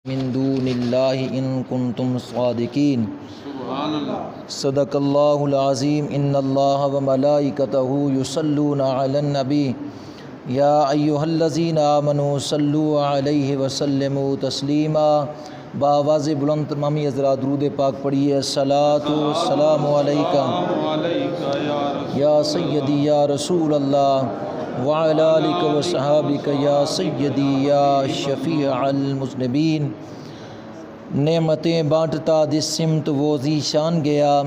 من دون اللہ ان کنتم صادقین۔ سبحان اللہ۔ صدق اللہ العظیم۔ ان اللہ و ملائکتہ یصلون علی النبی یا ایھا الذین آمنوا صلوا علیہ وسلموا تسلیما۔ بآواز بلند تمامی حضرات درود پاک پڑھیے۔ الصلاۃ والسلام علیکہ یا سیدی یا رسول اللہ وعلی آلک وصحابک یا سیدی یا شفیع المذنبین۔ نعمتیں بانٹتا جس سمت وہ ذی شان گیا،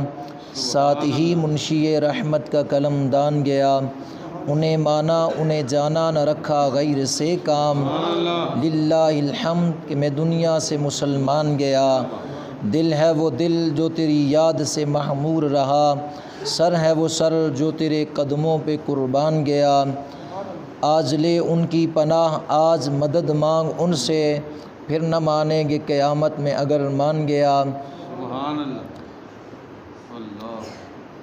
ساتھ ہی منشی رحمت کا قلم دان گیا۔ انہیں مانا انہیں جانا نہ رکھا غیر سے کام، للہ الحمد کہ میں دنیا سے مسلمان گیا۔ دل ہے وہ دل جو تیری یاد سے محمور رہا، سر ہے وہ سر جو تیرے قدموں پہ قربان گیا۔ آج لے ان کی پناہ آج مدد مانگ ان سے، پھر نہ مانیں گے قیامت میں اگر مان گیا۔ سبحان اللہ۔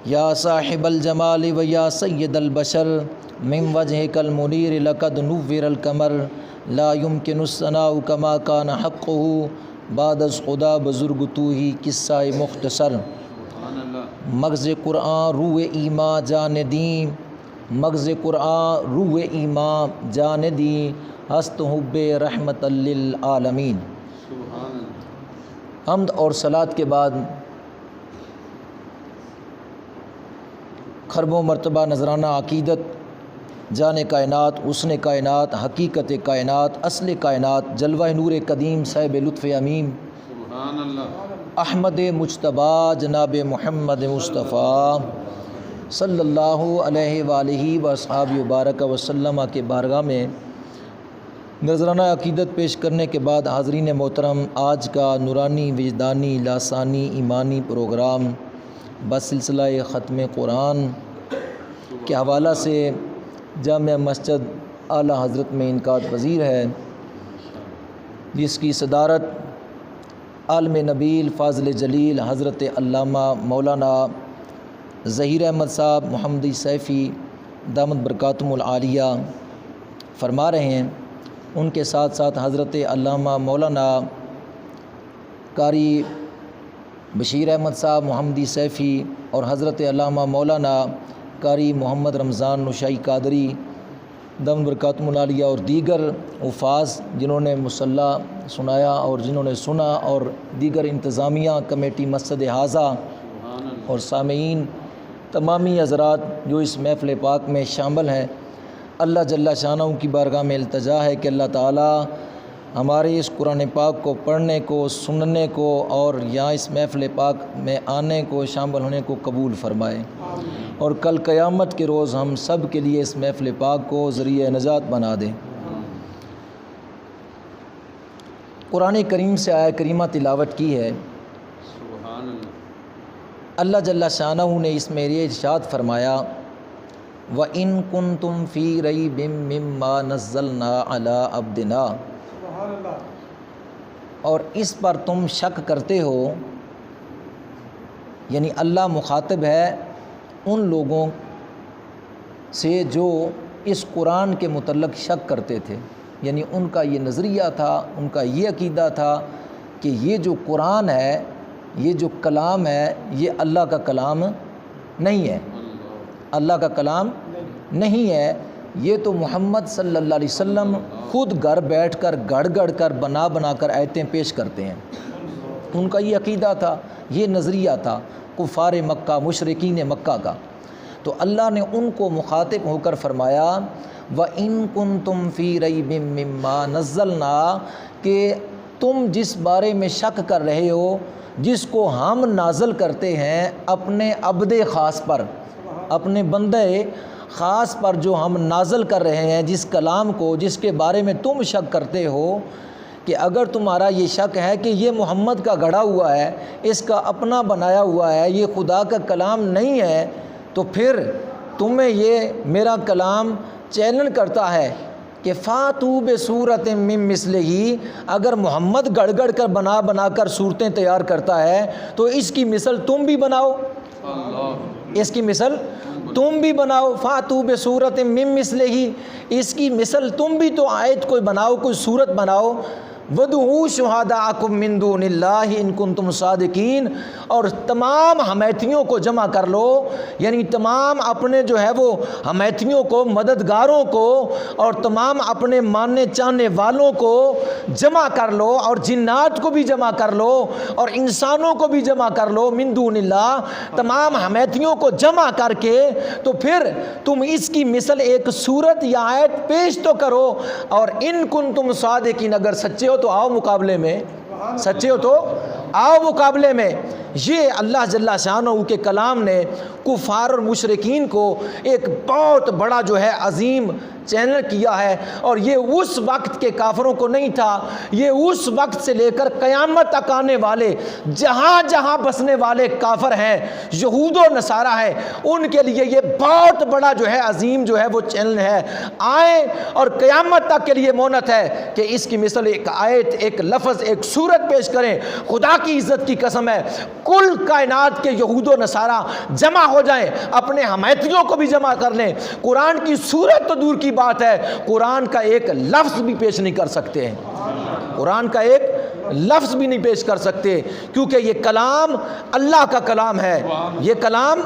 یا صاحب الجمال و یا سید البشر، من وجہک المنیر لقد نور القمر، لا یمکن الثناء کما کان حقہ، بعد از خدا بزرگ تو ہی قصہ مختصر۔ سبحان اللہ۔ مغز قرآن روح ایمان جان دیں، مغز قرآن روح ایمان جان دیں، ہست حب رحمت للعالمین۔ سبحان اللہ۔ حمد اور صلات کے بعد خربوں مرتبہ نذرانہ عقیدت جان کائنات، حسن کائنات، حقیقت کائنات، اصل کائنات، جلوہ نور قدیم صاحب لطف امیم سبحان اللہ۔ احمد مجتبیٰ جناب محمد مصطفیٰ صلی اللہ علیہ وآلہ وصحبہ وبارک وسلم کے بارگاہ میں نذرانہ عقیدت پیش کرنے کے بعد حاضرین محترم، آج کا نورانی وجدانی لاسانی ایمانی پروگرام بسلسلہ ختم قرآن کے حوالہ سے جامع مسجد اعلیٰ حضرت میں انعقاد پذیر ہے، جس کی صدارت عالم نبیل فاضل جلیل حضرت علامہ مولانا ظہیر احمد صاحب محمدی سیفی دامت برکاتہم العالیہ فرما رہے ہیں۔ ان کے ساتھ ساتھ حضرت علامہ مولانا قاری بشیر احمد صاحب محمدی سیفی اور حضرت علامہ مولانا قاری محمد رمضان نشائی قادری دامت برکاتہم العالیہ اور دیگر حفاظ جنہوں نے مصلی سنایا اور جنہوں نے سنا، اور دیگر انتظامیہ کمیٹی مسجد حاضہ اور سامعین تمامی حضرات جو اس محفل پاک میں شامل ہیں، اللہ جل شانہ کی بارگاہ میں التجا ہے کہ اللہ تعالی ہمارے اس قرآن پاک کو پڑھنے کو، سننے کو اور یہاں اس محفل پاک میں آنے کو، شامل ہونے کو قبول فرمائے، اور کل قیامت کے روز ہم سب کے لیے اس محفل پاک کو ذریعہ نجات بنا دے۔ قرآن کریم سے آیہ کریمہ تلاوت کی ہے۔ سبحان اللہ۔ اللہ جل شانہ نے اس میں یہ ارشاد فرمایا، وَإِن كُنتُمْ فِي رَيْبٍ مِّمَّا نَزَّلْنَا عَلَىٰ عَبْدِنَا، اور اس پر تم شک کرتے ہو، یعنی اللہ مخاطب ہے ان لوگوں سے جو اس قرآن کے متعلق شک کرتے تھے، یعنی ان کا یہ نظریہ تھا، ان کا یہ عقیدہ تھا کہ یہ جو قرآن ہے، یہ جو کلام ہے، یہ اللہ کا کلام نہیں ہے، اللہ کا کلام نہیں ہے، یہ تو محمد صلی اللہ علیہ وسلم خود گھر بیٹھ کر گڑ گڑ کر بنا کر آیتیں پیش کرتے ہیں۔ ان کا یہ عقیدہ تھا، یہ نظریہ تھا کفار مکہ، مشرکین مکہ کا۔ تو اللہ نے ان کو مخاطب ہو کر فرمایا، وَإِن كُنتُمْ فِي رَيْبٍ مِّمَّا نَزَّلْنَا، کہ تم جس بارے میں شک کر رہے ہو، جس کو ہم نازل کرتے ہیں اپنے عبد خاص پر، اپنے بندے خاص پر جو ہم نازل کر رہے ہیں، جس کلام کو، جس کے بارے میں تم شک کرتے ہو، کہ اگر تمہارا یہ شک ہے کہ یہ محمد کا گھڑا ہوا ہے، اس کا اپنا بنایا ہوا ہے، یہ خدا کا کلام نہیں ہے، تو پھر تمہیں یہ میرا کلام چیلنج کرتا ہے کہ فاتوا بصورۃ من مثلہ، اگر محمد گڑ گڑ کر بنا کر صورتیں تیار کرتا ہے تو اس کی مثل تم بھی بناؤ، اس کی مثل تم بھی بناؤ، فاتوا بصورۃ من مثلہ، اس کی مثل تم بھی تو آیت کوئی بناؤ، کوئی صورت بناؤ۔ وَادْعُوا شُهَدَاءَكُم مِّن دُونِ اللَّهِ إِن كُنتُمْ صَادِقِينَ، اور تمام حمیتیوں کو جمع کر لو، یعنی تمام اپنے جو ہے وہ حمیتیوں کو، مددگاروں کو، اور تمام اپنے ماننے چاہنے والوں کو جمع کر لو، اور جنات کو بھی جمع کر لو، اور انسانوں کو بھی جمع کر لو، من دون اللہ، تمام حمیتیوں کو جمع کر کے تو پھر تم اس کی مثل ایک صورت یا آیت پیش تو کرو، اور ان کنتم صادقین، اگر سچے ہو تو آؤ مقابلے میں، سچے ہو تو آؤ مقابلے میں۔ یہ اللہ جل شانہ کے کلام نے کفار اور مشرکین کو ایک بہت بڑا جو ہے عظیم چینل کیا ہے، اور یہ اس وقت کے کافروں کو نہیں تھا، یہ اس وقت سے لے کر قیامت تک آنے والے جہاں جہاں بسنے والے کافر ہیں، یہود و نصارہ ہیں، ان کے لیے یہ بہت بڑا جو ہے عظیم جو ہے وہ چینل ہے۔ آئیں اور قیامت تک کے لیے مونت ہے کہ اس کی مثل ایک آیت، ایک لفظ، ایک صورت پیش کریں۔ خدا کی عزت کی قسم ہے، کل کائنات کے یہود و نصارہ جمع ہو جائیں، اپنے حمیتیوں کو بھی جمع کر لیں، قرآن کی صورت تو دور کی بات ہے، قرآن کا ایک لفظ بھی پیش نہیں کر سکتے ہیں، قرآن کا ایک لفظ بھی نہیں پیش کر سکتے، کیونکہ یہ کلام اللہ کا کلام ہے، یہ کلام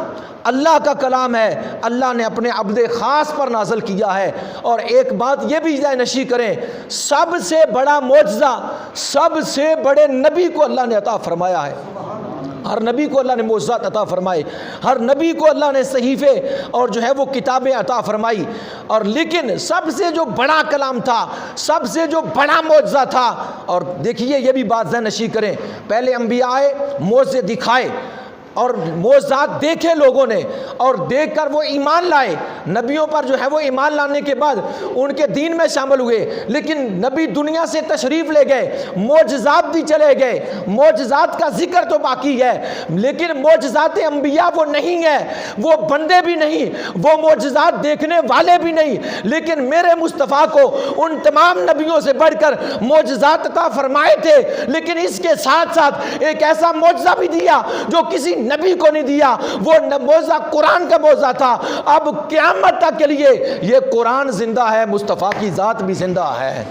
اللہ کا کلام ہے، اللہ نے اپنے عبد خاص پر نازل کیا ہے۔ اور ایک بات یہ بھی ذہن نشین کریں، سب سے بڑا معجزہ سب سے بڑے نبی کو اللہ نے عطا فرمایا ہے، ہر نبی کو اللہ نے معجزات عطا فرمائے، ہر نبی کو اللہ نے صحیفے اور جو ہے وہ کتابیں عطا فرمائی، اور لیکن سب سے جو بڑا کلام تھا، سب سے جو بڑا معجزہ تھا، اور دیکھیے یہ بھی بات ذہن نشین کریں، پہلے انبیاء آئے، معجزے دکھائے، اور معجزات دیکھے لوگوں نے، اور دیکھ کر وہ ایمان لائے، نبیوں پر جو ہے وہ ایمان لانے کے بعد ان کے دین میں شامل ہوئے، لیکن نبی دنیا سے تشریف لے گئے، معجزات بھی چلے گئے، معجزات کا ذکر تو باقی ہے، لیکن معجزات انبیاء وہ نہیں ہیں، وہ بندے بھی نہیں، وہ معجزات دیکھنے والے بھی نہیں، لیکن میرے مصطفیٰ کو ان تمام نبیوں سے بڑھ کر معجزات عطا فرمائے تھے، لیکن اس کے ساتھ ساتھ ایک ایسا معجزہ بھی دیا جو کسی نبی کو نہیں دیا، وہ معجزہ قرآن کا معجزہ تھا۔ اب قیامت تک کے لیے یہ قرآن زندہ ہے، مصطفیٰ کی ذات بھی زندہ ہے۔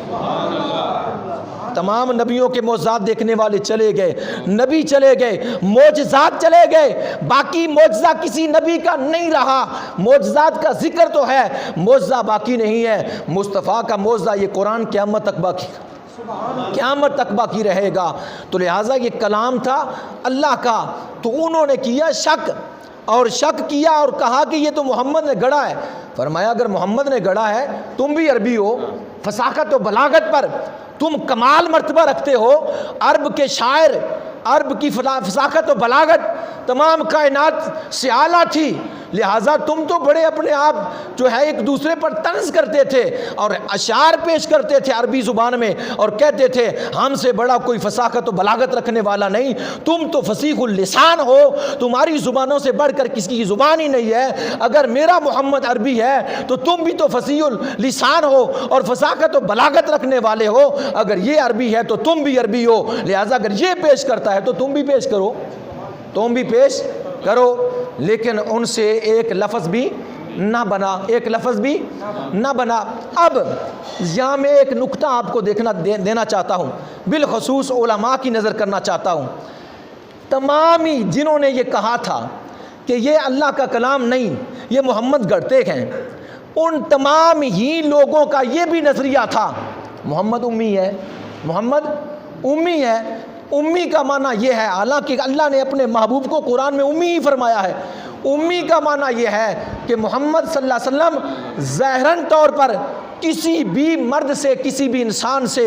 تمام نبیوں کے معجزات دیکھنے والے چلے گئے، نبی چلے گئے، معجزات چلے گئے، باقی معجزہ کسی نبی کا نہیں رہا، معجزات کا ذکر تو ہے، معجزہ باقی نہیں ہے۔ مصطفیٰ کا معجزہ یہ قرآن قیامت تک باقی، قیامت تک باقی رہے گا۔ تو لہٰذا یہ کلام تھا اللہ کا، تو انہوں نے کیا شک، اور شک کیا اور کہا کہ یہ تو محمد نے گڑھا ہے۔ فرمایا اگر محمد نے گڑھا ہے، تم بھی عربی ہو، فصاحت و بلاغت پر تم کمال مرتبہ رکھتے ہو، عرب کے شاعر، عرب کی فصاحت و بلاغت تمام کائنات سے اعلیٰ تھی، لہٰذا تم تو بڑے اپنے آپ جو ہے ایک دوسرے پر طنز کرتے تھے اور اشعار پیش کرتے تھے عربی زبان میں، اور کہتے تھے ہم سے بڑا کوئی فصاحت و بلاغت رکھنے والا نہیں، تم تو فصیح اللسان ہو، تمہاری زبانوں سے بڑھ کر کسی کی زبان ہی نہیں ہے۔ اگر میرا محمد عربی ہے تو تم بھی تو فصیح اللسان ہو اور فصاحت و بلاغت رکھنے والے ہو، اگر یہ عربی ہے تو تم بھی عربی ہو، لہٰذا اگر یہ پیش کرتا ہے تو تم بھی پیش کرو، تم بھی پیش کرو۔ لیکن ان سے ایک لفظ بھی نہ بنا، ایک لفظ بھی نہ بنا۔ اب یہاں میں ایک نقطہ آپ کو دینا چاہتا ہوں، بالخصوص علماء کی نظر کرنا چاہتا ہوں۔ تمام ہی جنہوں نے یہ کہا تھا کہ یہ اللہ کا کلام نہیں، یہ محمد گڑھتے ہیں، ان تمام ہی لوگوں کا یہ بھی نظریہ تھا محمد امی ہے، محمد امی ہے۔ امی کا معنی یہ ہے، حالانکہ اللہ نے اپنے محبوب کو قرآن میں امی ہی فرمایا ہے، امی کا معنی یہ ہے کہ محمد صلی اللہ علیہ وسلم ظاہراً طور پر کسی بھی مرد سے، کسی بھی انسان سے،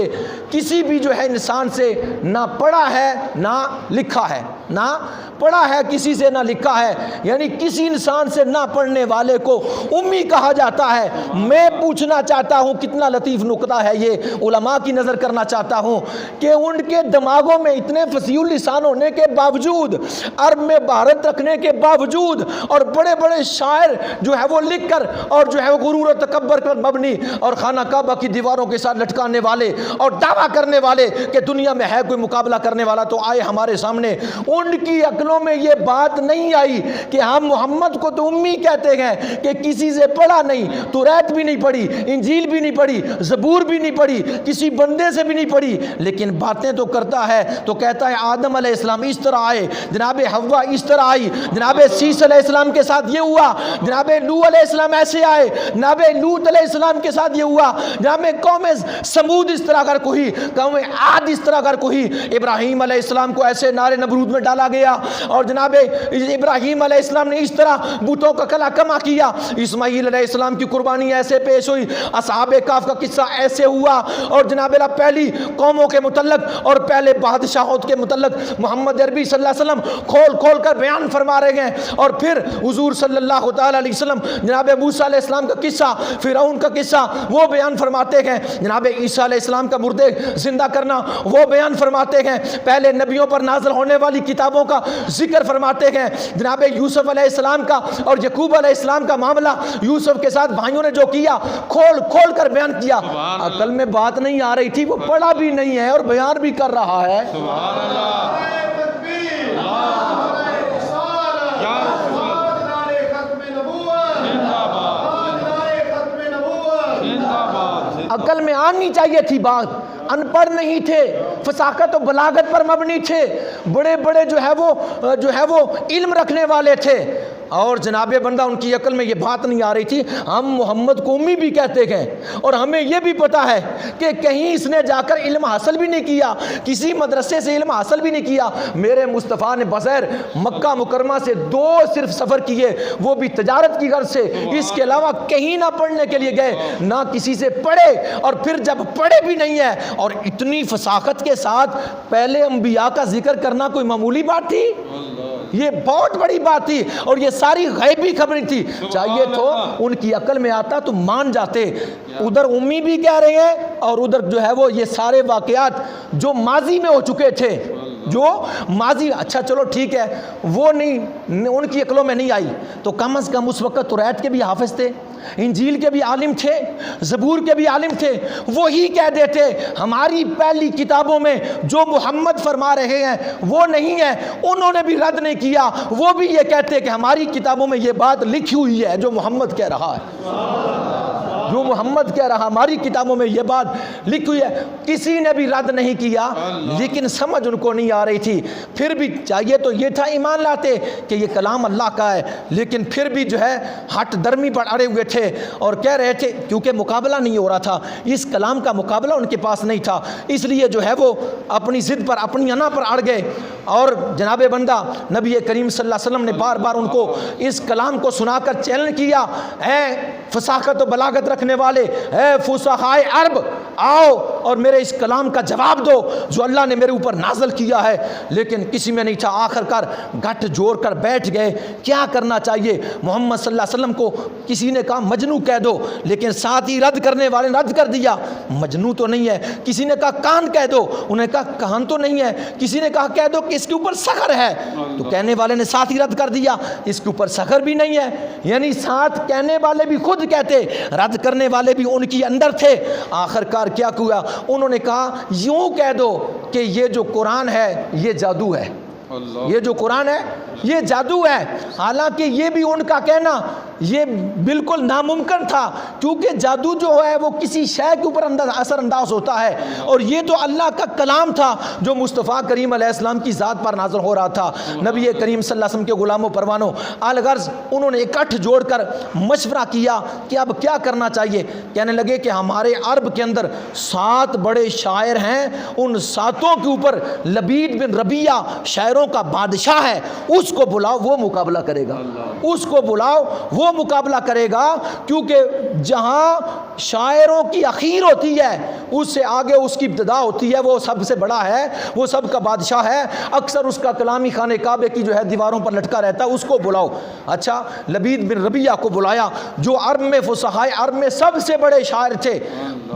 کسی بھی جو ہے انسان سے نہ پڑھا ہے نہ لکھا ہے، نہ پڑھا ہے کسی سے نہ لکھا ہے، یعنی کسی انسان سے نہ پڑھنے والے کو امی کہا جاتا ہے۔ میں پوچھنا چاہتا ہوں، کتنا لطیف نقطہ ہے یہ، علماء کی نظر کرنا چاہتا ہوں کہ ان کے دماغوں میں اتنے فصیح اللسان ہونے کے باوجود، عرب میں مہارت رکھنے کے باوجود، اور بڑے بڑے شاعر جو ہے وہ لکھ کر اور جو ہے وہ غرور و تکبر پر مبنی اور خانہ کعبہ کی دیواروں کے ساتھ لٹکانے والے اور دعویٰ کرنے والے کہ دنیا میں ہے کوئی مقابلہ کرنے والا تو آئے ہمارے سامنے، ان کی عقلوں میں یہ بات نہیں آئی کہ ہم محمد کو تو امی کہتے ہیں کہ کسی سے پڑھا نہیں، توریت بھی نہیں پڑھی، انجیل بھی نہیں پڑھی، زبور بھی نہیں پڑھی، کسی بندے سے بھی نہیں پڑھی، لیکن باتیں تو کرتا ہے۔ تو کہتا ہے آدم علیہ السلام اس طرح آئے، جناب حوا اس طرح آئی، جناب سیس علیہ السلام کے ساتھ یہ ہوا، جناب نوح علیہ السلام ایسے آئے، جناب لوط علیہ السلام کے ساتھ یہ ہوا، جناب قوم سمود اس طرح کر کوئی، قوم عاد اس طرح کر کوئی، ابراہیم علیہ السلام کو ایسے نار نمرود میں ڈالا گیا، اور جناب ابراہیم علیہ السلام نے اس طرح بتوں کا کلا کما کیا، اسماعیل علیہ السلام کی قربانی ایسے پیش ہوئی، اصحاب کہف کا قصہ ایسے ہوا، اور جناب پہلی قوموں کے متعلق اور پہلے بادشاہوں کے متعلق محمد عربی صلی اللہ علیہ وسلم کھول کھول کر بیان فرما رہے ہیں۔ اور پھر حضور صلی اللہ تعالی علیہ وسلم جناب موسیٰ علیہ السلام کا قصہ، فرعون کا قصہ وہ بیان فرماتے ہیں، جناب عیسیٰ علیہ السلام کا مردے زندہ کرنا وہ بیان فرماتے ہیں، پہلے نبیوں پر نازل ہونے والی کتابوں کا ذکر فرماتے ہیں، جناب یوسف علیہ السلام کا اور یعقوب علیہ السلام کا معاملہ یوسف کے ساتھ بھائیوں نے جو کیا کھول کھول کر بیان کیا۔ عقل میں بات نہیں آ رہی تھی، وہ پڑھا بھی نہیں ہے اور بیان بھی کر رہا ہے۔ سبحان اللہ، عقل میں آنی چاہیے تھی بات، ان پڑھ نہیں تھے، فصاحت و بلاغت پر مبنی تھے، بڑے بڑے جو ہے وہ علم رکھنے والے تھے، اور جناب بندہ ان کی عقل میں یہ بات نہیں آ رہی تھی۔ ہم محمد کو امی بھی کہتے ہیں، اور ہمیں یہ بھی پتا ہے کہ کہیں اس نے جا کر علم حاصل بھی نہیں کیا، کسی مدرسے سے علم حاصل بھی نہیں کیا۔ میرے مصطفیٰ نے بغیر مکہ مکرمہ سے 2 صرف سفر کیے، وہ بھی تجارت کی غرض سے، اس کے علاوہ کہیں نہ پڑھنے کے لیے گئے، نہ کسی سے پڑھے، اور پھر جب پڑھے بھی نہیں ہے اور اتنی فصاحت کے ساتھ پہلے انبیاء کا ذکر کرنا کوئی معمولی بات تھی؟ یہ بہت بڑی بات تھی، اور یہ ساری غیبی خبریں تھی۔ چاہیے تو ان کی عقل میں آتا تو مان جاتے، ادھر امی بھی کہہ رہے ہیں اور ادھر جو ہے وہ یہ سارے واقعات جو ماضی میں ہو چکے تھے، جو ماضی، اچھا چلو ٹھیک ہے، وہ نہیں ان کی عقلوں میں نہیں آئی، تو کم از کم اس وقت توریت کے بھی حافظ تھے، انجیل کے بھی عالم تھے، زبور کے بھی عالم تھے، وہی کہہ دیتے ہماری پہلی کتابوں میں جو محمد فرما رہے ہیں وہ نہیں ہے، انہوں نے بھی رد نہیں کیا، وہ بھی یہ کہتے کہ ہماری کتابوں میں یہ بات لکھی ہوئی ہے جو محمد کہہ رہا ہے، جو محمد کہہ رہا، ہماری کتابوں میں یہ بات لکھی ہوئی ہے۔ کسی نے بھی رد نہیں کیا، لیکن سمجھ ان کو نہیں آ رہی تھی۔ پھر بھی چاہیے تو یہ تھا ایمان لاتے کہ یہ کلام اللہ کا ہے، لیکن پھر بھی جو ہے ہٹ درمی پر اڑے ہوئے تھے اور کہہ رہے تھے، کیونکہ مقابلہ نہیں ہو رہا تھا، اس کلام کا مقابلہ ان کے پاس نہیں تھا، اس لیے جو ہے وہ اپنی ضد پر، اپنی انا پر اڑ گئے۔ اور جناب بندہ نبی کریم صلی اللہ علیہ وسلم نے بار بار ان کو اس کلام کو سنا کر چیلنج کیا، اے فصاحت و بلاغت رکھنے والے، اے فصحائے عرب، آؤ اور میرے اس کلام کا جواب دو جو اللہ نے میرے اوپر نازل کیا ہے، لیکن کسی میں نہیں تھا۔ آخر کار گھٹ جوڑ کر بیٹھ گئے، کیا کرنا چاہیے؟ محمد صلی اللہ علیہ وسلم کو کسی نے کہا مجنو کہہ دو، لیکن ساتھ ہی رد کرنے والے نے رد کر دیا، مجنو تو نہیں ہے۔ کسی نے کہا کان کہہ دو، انہوں نے کہا کان تو نہیں ہے۔ کسی نے کہا کہہ دو کہ اس کے اوپر سحر ہے، تو کہنے والے نے ساتھ ہی رد کر دیا، اس کے اوپر سحر بھی نہیں ہے۔ یعنی ساتھ کہنے والے بھی خود کہتے، رد کرنے والے بھی ان کی اندر تھے۔ آخر کار کیا کیا؟ انہوں نے کہا یوں کہہ دو کہ یہ جو قرآن ہے یہ جادو ہے، یہ جو قرآن ہے یہ جادو ہے۔ حالانکہ یہ بھی ان کا کہنا یہ بالکل ناممکن تھا، کیونکہ جادو جو ہے وہ کسی شے کے اوپر اثر انداز ہوتا ہے، اور یہ تو اللہ کا کلام تھا جو مصطفیٰ کریم علیہ السلام کی ذات پر نازل ہو رہا تھا، نبی کریم صلی اللہ علیہ وسلم کے غلاموں پروانوں۔ الغرض انہوں نے اکٹھ جوڑ کر مشورہ کیا کہ اب کیا کرنا چاہیے۔ کہنے لگے کہ ہمارے عرب کے اندر 7 بڑے شاعر ہیں، ان 7 کے اوپر لبید بن ربیعہ شاعروں کا بادشاہ ہے، اس کو بلاؤ، وہ مقابلہ کرے گا، اس کو بلاؤ، وہ مقابلہ کرے گا، کیونکہ جہاں شاعروں کی اخیر ہوتی ہے اس سے آگے اس کی ابتدا ہوتی ہے، وہ سب سے بڑا ہے، وہ سب کا بادشاہ ہے، اکثر اس کا کلامی خانہ کعبے کی جو ہے دیواروں پر لٹکا رہتا ہے، اس کو بلاؤ۔ اچھا، لبید بن ربیعہ کو بلایا جو عرب میں فصحائے عرب میں سب سے بڑے شاعر تھے۔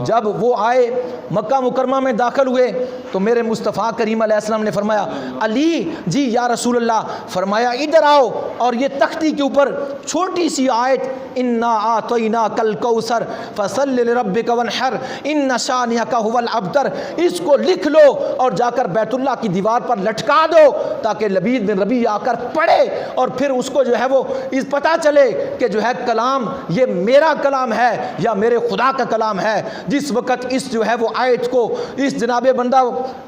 جب وہ آئے مکہ مکرمہ میں داخل ہوئے تو میرے مصطفیٰ کریم علیہ السلام نے فرمایا علی جی یا رسول اللہ. فرمایا ادھر آؤ, اور یہ تختی کے اوپر چھوٹی سی آیت انا اعطیناک الکوثر فصل لربک وانحر ان شانئک ھو الابتر, اس کو لکھ لو اور جا کر بیت اللہ کی دیوار پر لٹکا دو تاکہ لبید بن ربیع آ کر پڑھے, اور پھر اس کو جو ہے وہ اس پتہ چلے کہ جو ہے کلام یہ میرا کلام ہے یا میرے خدا کا کلام ہے. جس وقت اس جو ہے وہ آیت کو, اس جناب بندہ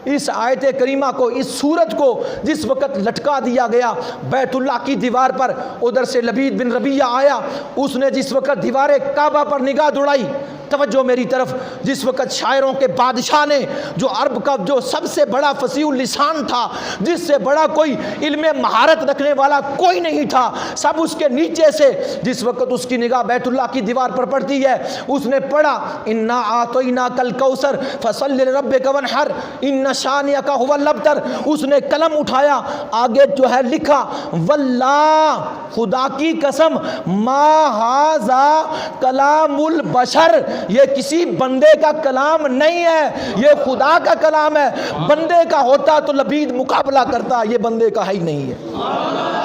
اس آیت کریمہ کو, اس سورت کو جس وقت لٹکا دیا گیا بیت اللہ کی دیوار پر, ادھر سے لبید بن ربیع آیا, اس نے جس وقت دیوار کعبہ پر نگاہ دوڑائی, توجہ میری طرف, جس وقت شاعروں کے بادشاہ نے, جو عرب کا جو سب سے بڑا فصیح اللسان تھا, جس سے بڑا کوئی علم مہارت رکھنے والا کوئی نہیں تھا, سب اس کے نیچے سے جس وقت اس کی نگاہ بیت اللہ کی دیوار پر پڑتی ہے, اس نے پڑھا انا اعطیناک الکوثر فصل لربک وانحر ان شانئک ھو الابتر. اس نے قلم اٹھایا, آگے جو ہے لکھا واللہ, خدا کی قسم, ما ھذا کلام البشر, یہ کسی بندے کا کلام نہیں ہے, یہ خدا کا کلام ہے. بندے کا ہوتا تو لبید مقابلہ کرتا, یہ بندے کا ہے ہی نہیں ہے.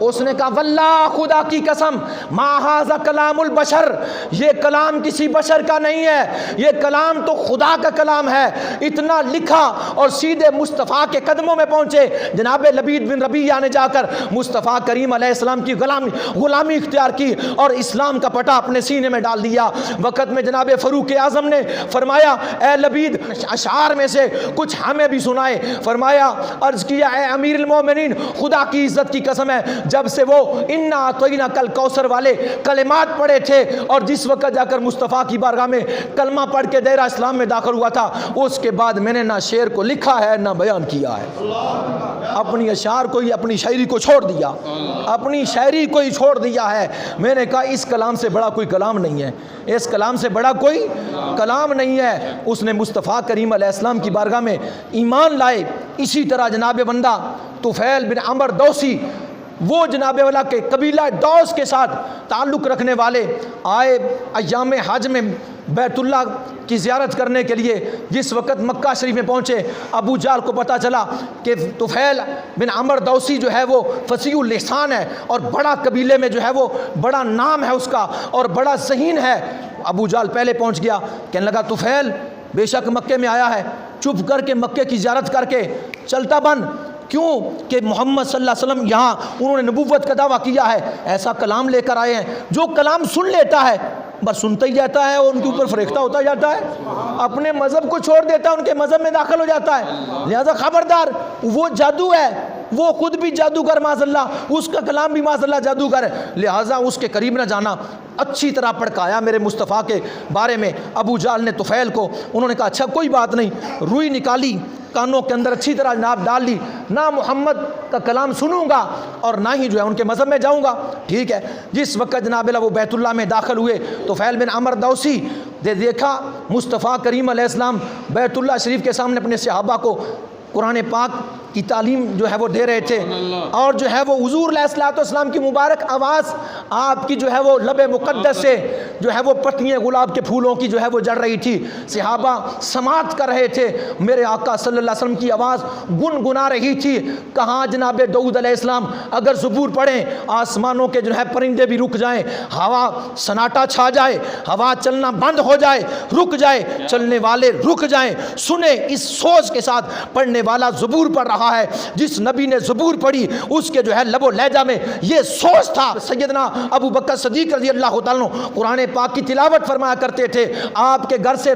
اس نے کہا واللہ, خدا کی قسم, ما ھذا کلام البشر, یہ کلام کسی بشر کا نہیں ہے, یہ کلام تو خدا کا کلام ہے. اتنا لکھا اور سیدھے مصطفیٰ کے قدموں میں پہنچے. جناب لبید بن ربیع نے جا کر مصطفیٰ کریم علیہ السلام کی غلامی اختیار کی اور اسلام کا پٹا اپنے سینے میں ڈال دیا. وقت میں جناب فاروق اعظم نے فرمایا اے لبید, اشعار میں سے کچھ ہمیں بھی سنائے. فرمایا, عرض کیا اے امیر المومنین, خدا کی عزت کی قسم ہے, جب سے وہ انا اعطیناک الکوثر والے کلمات پڑھے تھے اور جس وقت جا کر مصطفیٰ کی بارگاہ میں کلمہ پڑھ کے دائرہ اسلام میں داخل ہوا تھا, اس کے بعد میں نے نہ شعر کو لکھا ہے نہ بیان کیا ہے. اپنی اشعار کو ہی, اپنی شاعری کو چھوڑ دیا, اپنی شاعری کو ہی چھوڑ دیا ہے. میں نے کہا اس کلام سے بڑا کوئی کلام نہیں ہے, اس کلام سے بڑا کوئی کلام نہیں ہے. اس نے مصطفیٰ کریم علیہ السلام کی بارگاہ میں ایمان لائے. اسی طرح جناب بندہ طفیل بن عمرو دوسی, وہ جناب والا کے قبیلہ دوس کے ساتھ تعلق رکھنے والے, آئے ایام حج میں بیت اللہ کی زیارت کرنے کے لیے. جس وقت مکہ شریف میں پہنچے, ابو جہل کو پتہ چلا کہ طفیل بن عمرو دوسی جو ہے وہ فصیح اللسان ہے اور بڑا قبیلے میں جو ہے وہ بڑا نام ہے اس کا اور بڑا ذہین ہے. ابو جہل پہلے پہنچ گیا, کہنے لگا طفیل بے شک مکے میں آیا ہے, چپ کر کے مکے کی زیارت کر کے چلتا بن. کیوں کہ محمد صلی اللہ علیہ وسلم یہاں انہوں نے نبوت کا دعویٰ کیا ہے, ایسا کلام لے کر آئے ہیں جو کلام سن لیتا ہے بس سنتا ہی جاتا ہے اور ان کے اوپر فریختہ ہوتا جاتا ہے, اپنے مذہب کو چھوڑ دیتا ہے, ان کے مذہب میں داخل ہو جاتا ہے. لہذا خبردار, وہ جادو ہے, وہ خود بھی جادوگر معاذ اللہ, اس کا کلام بھی معاذ اللہ جادوگر ہے. لہٰذا اس کے قریب نہ جانا. اچھی طرح پڑکایا میرے مصطفیٰ کے بارے میں. ابو جہل نے طفیل کو, انہوں نے کہا اچھا کوئی بات نہیں, روئی نکالی, کانوں کے اندر اچھی طرح جناب ڈال لی, نہ محمد کا کلام سنوں گا اور نہ ہی جو ہے ان کے مذہب میں جاؤں گا. ٹھیک ہے. جس وقت جناب وہ بیت اللہ میں داخل ہوئے, طفیل بن عمرو دوسی دیکھا مصطفیٰ کریم علیہ السلام بیت اللہ شریف کے سامنے اپنے صحابہ کو قرآن پاک کی تعلیم جو ہے وہ دے رہے تھے, اور جو ہے وہ حضور علیہ الصلوۃ والسلام کی مبارک آواز آپ کی جو ہے وہ لب مقدس سے جو ہے وہ پتیاں گلاب کے پھولوں کی جو ہے وہ جڑ رہی تھی. صحابہ سماعت کر رہے تھے, میرے آقا صلی اللہ علیہ وسلم کی آواز گنگنا رہی تھی. کہاں جناب داؤد علیہ السلام اگر زبور پڑھیں, آسمانوں کے جو ہے پرندے بھی رک جائیں, ہوا سناٹا چھا جائے, ہوا چلنا بند ہو جائے, رک جائے, چلنے والے رک جائیں, سنیں اس سوچ کے ساتھ پڑھنے والا زبور پڑھ رہا ہے. جس نبی نے زبور پڑھی اس کے جو ہے لب و لہجہ میں یہ سوچ تھا. سیدنا ابو بکر صدیق رضی اللہ تعالیٰ عنہ قرآن پاک کی تلاوت فرمایا کرتے تھے. آپ کے گھر سے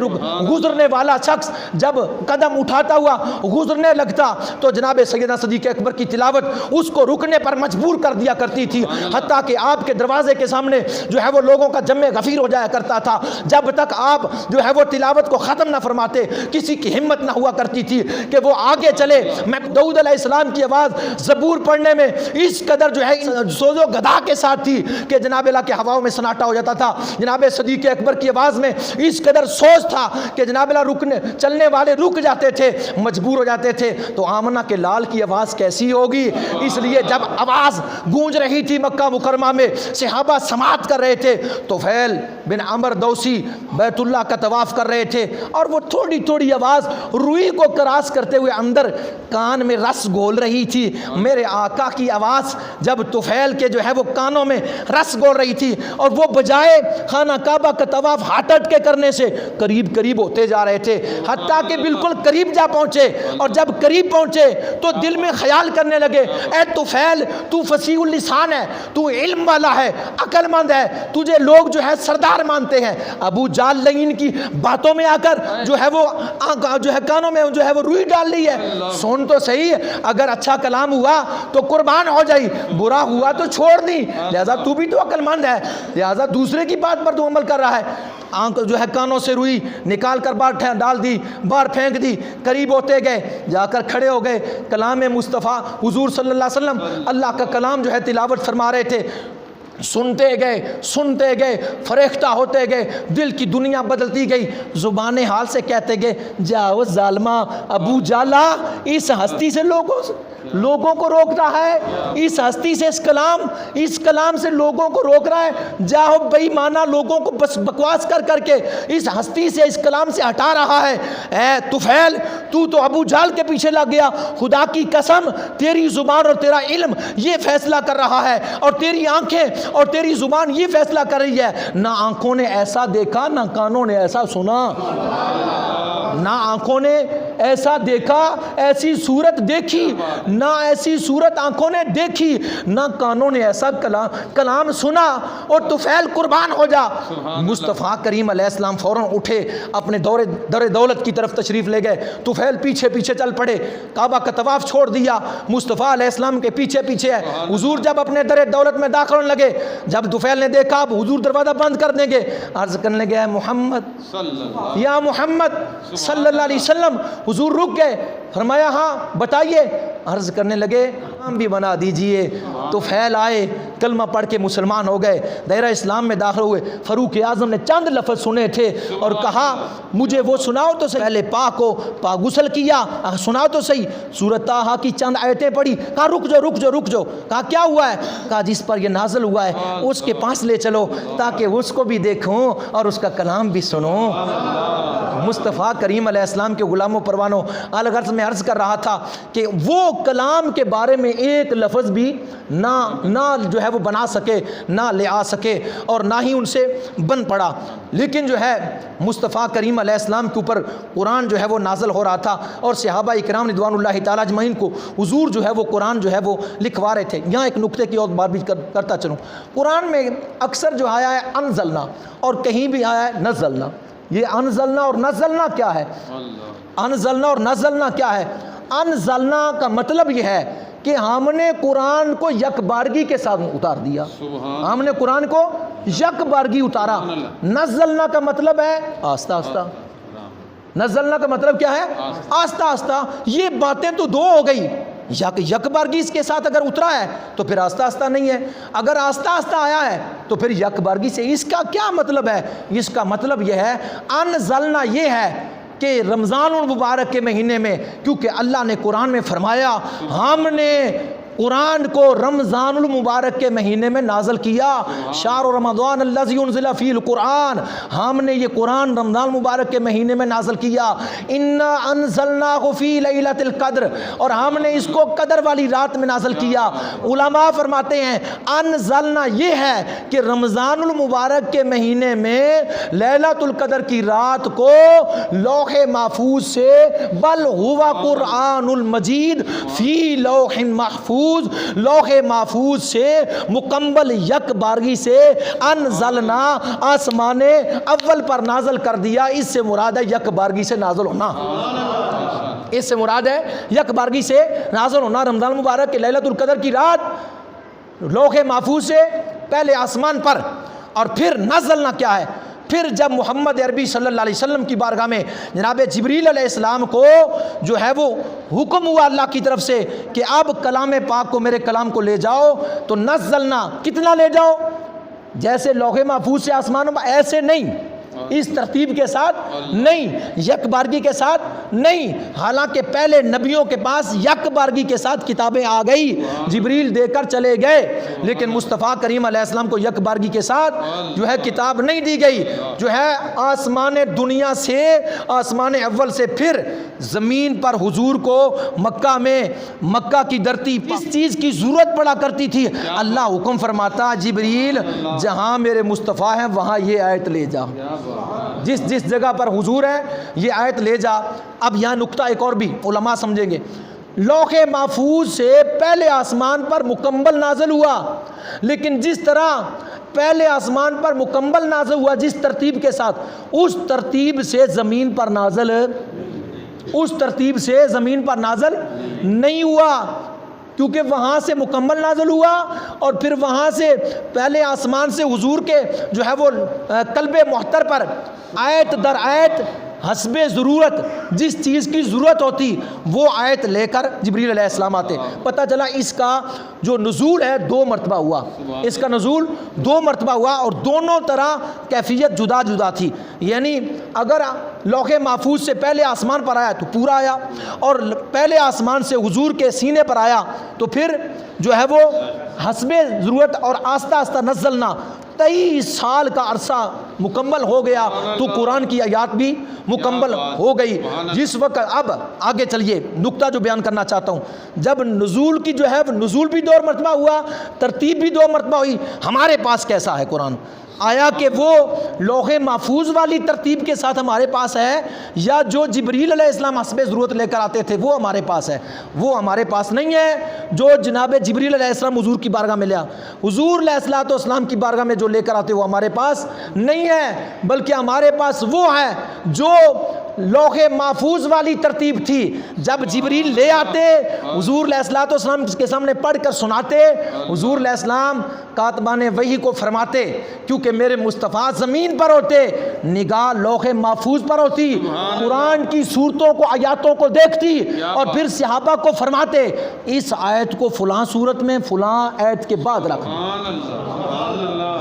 گزرنے والا شخص جب قدم اٹھاتا ہوا گزرنے لگتا تو جناب سیدنا صدیق اکبر کی تلاوت اس کو رکنے پر مجبور کر دیا کرتی تھی, حتیٰ کہ آپ کے دروازے کے سامنے جو ہے وہ لوگوں کا جمع غفیر ہو جایا کرتا تھا. جب تک آپ جو ہے وہ تلاوت کو ختم نہ فرماتے کسی کی ہمت نہ ہوا کرتی تھی کہ وہ آگے چلے. میں داؤد علیہ السلام کی آواز زبور پڑھنے میں اس قدر جو ہے سوز و گدا کے ساتھ تھی کہ جناب اللہ کے ہواؤں میں سناٹا ہو جاتا تھا. جناب صدیق اکبر کی آواز میں اس قدر سوز تھا کہ جناب اللہ رکنے چلنے والے رک جاتے تھے, مجبور ہو جاتے تھے. تو آمنہ کے لال کی آواز کیسی ہوگی؟ اس لیے جب آواز گونج رہی تھی مکہ مکرمہ میں, صحابہ سماعت کر رہے تھے. طفیل بن عمر دوسی بیت اللہ کا طواف کر رہے تھے اور وہ تھوڑی تھوڑی آواز روئی کو کراس کرتے ہوئے اندر کان میں رس گھول رہی تھی. میرے آقا کی آواز جب طفیل کے جو ہے وہ کانوں میں رس گھول رہی تھی اور وہ بجائے خانہ کعبہ کا طواف ہٹ ہٹ کے کرنے سے قریب قریب ہوتے جا رہے تھے, حتیٰ کہ بالکل قریب جا پہنچے. اور جب قریب پہنچے تو دل میں خیال کرنے لگے, اے طفیل تو فصیح اللسان ہے, تو علم والا ہے, عقل مند ہے, تجھے لوگ جو ہے سردار مانتے ہیں. ابو جال لعین کی باتوں میں آ کر جو ہے وہ کانوں میں جو ہے وہ روئی ڈال لی ہے. سن تو صحیح, اگر اچھا کلام ہوا تو قربان ہو جائی, برا ہوا تو چھوڑ دی. لہذا تو بھی تو عقل مند ہے, لہذا دوسرے کی بات پر تو عمل کر رہا ہے. آنکھ جو ہے کانوں سے روئی نکال کر باہر ڈال دی, باہر پھینک دی. قریب ہوتے گئے, جا کر کھڑے ہو گئے. کلام مصطفیٰ حضور صلی اللہ علیہ وسلم اللہ کا کلام جو ہے تلاوت فرما رہے تھے. سنتے گئے, فریختہ ہوتے گئے, دل کی دنیا بدلتی گئی. زبان حال سے کہتے گئے, جاؤ ظالمہ ابو جالا, اس ہستی سے لوگوں کو روک رہا ہے, اس ہستی سے اس کلام سے لوگوں کو روک رہا ہے. جاؤ بے ایمانہ لوگوں کو بس بکواس کر کے اس ہستی سے اس کلام سے ہٹا رہا ہے. اے طفیل تو ابو جال کے پیچھے لگ گیا. خدا کی قسم تیری زبان اور تیرا علم یہ فیصلہ کر رہا ہے, اور تیری آنکھیں اور تیری زبان یہ فیصلہ کر رہی ہے. نہ آنکھوں نے ایسا دیکھا, نہ کانوں نے ایسا سنا. نہ آنکھوں نے ایسا دیکھا, ایسی صورت دیکھی, نہ ایسی صورت آنکھوں نے دیکھی, نہ کانوں نے ایسا کلام سنا. اور طفیل قربان ہو جا. مصطفیٰ کریم علیہ السلام فوراً اٹھے, اپنے در دولت کی طرف تشریف لے گئے. طفیل پیچھے پیچھے چل پڑے, کعبہ کا طواف چھوڑ دیا, مصطفیٰ علیہ السلام کے پیچھے پیچھے ہے. حضور جب اپنے در دولت میں داخل ہونے لگے, جب طفیل نے دیکھا اب حضور دروازہ بند کر دیں گے, عرض کرنے لگے, اے محمد یا محمد صلی اللہ علیہ وسلم. حضور رک گئے, فرمایا ہاں بتائیے. عرض کرنے لگے, ہم بھی بنا دیجئے. طفیل آئے, کلمہ پڑھ کے مسلمان ہو گئے, دائرہ اسلام میں داخل ہوئے. فاروق اعظم نے چند لفظ سنے تھے اور کہا, مجھے وہ سناؤ تو صحیح. پہلے پاک ہو, پاک غسل کیا, سناؤ تو صحیح. سورۃ طٰہٰ کی چند آیتیں پڑھی. کہا رک جاؤ. کہا کیا ہوا ہے؟ کہا جس پر یہ نازل ہوا ہے اس کے پاس لے چلو تاکہ اس کو بھی دیکھوں اور اس کا کلام بھی سنوں. مصطفیٰ کریم علیہ السلام کے غلاموں پروانوں, الغرض میں عرض کر رہا تھا کہ وہ کلام کے بارے میں ایک لفظ بھی نہ جو ہے وہ بنا سکے, نہ لے آ سکے, اور نہ ہی ان سے بن پڑا. لیکن جو ہے مصطفیٰ کریم علیہ السلام کے اوپر قرآن جو ہے وہ نازل ہو رہا تھا, اور صحابہ اکرام رضوان اللہ تعالیٰ اجمعین کو حضور جو ہے وہ قرآن جو ہے وہ لکھوا رہے تھے. یہاں ایک نقطے کی اور بات بھی کرتا چلوں. قرآن میں اکثر جو آیا ہے انزلنا, اور کہیں بھی آیا ہے نزلنا. یہ انزلنا اور نزلنا کیا ہے؟ انزلنا اور نزلنا کیا ہے؟ انزلنا کا مطلب یہ ہے کہ ہم نے قرآن کو یک بارگی کے ساتھ اتار دیا. ہم نے قرآن کو یک بارگی اتارا. نزلنا کا مطلب ہے آہستہ آہستہ. نزلنا کا مطلب کیا ہے؟ آہستہ آہستہ. یہ باتیں تو دو ہو گئی. یک بارگی اس کے ساتھ اگر اترا ہے تو پھر آہستہ آہستہ نہیں ہے, اگر آہستہ آہستہ آیا ہے تو پھر یک بارگی سے. اس کا کیا مطلب ہے؟ اس کا مطلب یہ ہے, انزلنا یہ ہے کہ رمضان المبارک کے مہینے میں, کیونکہ اللہ نے قرآن میں فرمایا ہم نے قرآن کو رمضان المبارک کے مہینے میں نازل کیا. شہر رمضان الذی انزل فیہ القرآن, ہم نے یہ قرآن رمضان المبارک کے مہینے میں نازل کیا. انا انزلناہ فی لیلۃ القدر, اور ہم نے اس کو قدر والی رات میں نازل کیا. علماء فرماتے ہیں انزلنا یہ ہے کہ رمضان المبارک کے مہینے میں لیلۃ القدر کی رات کو لوح محفوظ سے, بل ہوا قرآن المجید فی لوح محفوظ, لوح محفوظ سے مکمل یک بارگی سے انزلنا آسمان اول پر نازل کر دیا. اس سے مراد ہے یک بارگی سے نازل ہونا. اس سے مراد ہے یک بارگی سے نازل ہونا. رمضان مبارک کے لیلۃ القدر کی رات لوح محفوظ سے پہلے آسمان پر, اور پھر نزلنا کیا ہے؟ پھر جب محمد عربی صلی اللہ علیہ وسلم کی بارگاہ میں جناب جبریل علیہ السلام کو جو ہے وہ حکم ہوا اللہ کی طرف سے کہ اب کلام پاک کو، میرے کلام کو لے جاؤ، تو نزلنا، کتنا لے جاؤ؟ جیسے لوح محفوظ سے آسمانوں پر، ایسے نہیں، اس ترتیب کے ساتھ نہیں، یک بارگی کے ساتھ نہیں، حالانکہ پہلے نبیوں کے پاس یک بارگی کے ساتھ کتابیں آ گئی، جبریل دے کر چلے گئے، لیکن مصطفیٰ کریم علیہ السلام کو یک بارگی کے ساتھ جو ہے کتاب نہیں دی گئی، جو ہے آسمان دنیا سے، آسمان اول سے پھر زمین پر حضور کو مکہ میں، مکہ کی دھرتی اس چیز کی ضرورت پڑا کرتی تھی، اللہ حکم فرماتا جبریل جہاں میرے مصطفیٰ ہیں وہاں یہ آیت لے جا، جس جگہ پر حضور ہے یہ آیت لے جا۔ اب یہاں نقطہ ایک اور بھی علماء سمجھیں گے، لوح محفوظ سے پہلے آسمان پر مکمل نازل ہوا، لیکن جس طرح پہلے آسمان پر مکمل نازل ہوا جس ترتیب کے ساتھ، اس ترتیب سے زمین پر نازل نہیں ہوا، کیونکہ وہاں سے مکمل نازل ہوا اور پھر وہاں سے پہلے آسمان سے حضور کے جو ہے وہ قلب محتر پر آیت در آیت حسب ضرورت جس چیز کی ضرورت ہوتی وہ آیت لے کر جبریل علیہ السلام آتے۔ پتہ چلا اس کا جو نزول ہے 2 مرتبہ ہوا، اس کا نزول 2 مرتبہ ہوا، اور دونوں طرح کیفیت جدا جدا تھی، یعنی اگر لوح محفوظ سے پہلے آسمان پر آیا تو پورا آیا، اور پہلے آسمان سے حضور کے سینے پر آیا تو پھر جو ہے وہ حسب ضرورت اور آہستہ آہستہ نزلنا 23 سال کا عرصہ مکمل ہو گیا، تو قرآن کی آیات بھی مکمل ہو گئی۔ جس وقت اب آگے چلیے نقطہ جو بیان کرنا چاہتا ہوں، جب نزول کی جو ہے نزول بھی 2 مرتبہ ہوا، ترتیب بھی 2 مرتبہ ہوئی، ہمارے پاس کیسا ہے قرآن؟ آیا کہ وہ لوح محفوظ والی ترتیب کے ساتھ ہمارے پاس ہے، یا جو جبریل علیہ السلام حسب ضرورت لے کر آتے تھے وہ ہمارے پاس ہے؟ وہ ہمارے پاس نہیں ہے جو جناب جبریل علیہ السلام حضور کی بارگاہ میں لیا، حضور علیہ السلام کی بارگاہ میں جو لے کر آتے وہ ہمارے پاس نہیں ہے، بلکہ ہمارے پاس وہ ہے جو لوح محفوظ والی ترتیب تھی، جب جبریل لے آتے حضور علیہ السلام کے سامنے پڑھ کر سناتے، حضور علیہ السلام کاتبان وحی کو فرماتے، کیونکہ میرے مصطفیٰ زمین پر ہوتے، نگاہ لوح محفوظ پر ہوتی، قرآن کی صورتوں کو، آیاتوں کو دیکھتی، اور پھر صحابہ کو فرماتے اس آیت کو فلاں صورت میں فلاں آیت کے بعد رکھ دو،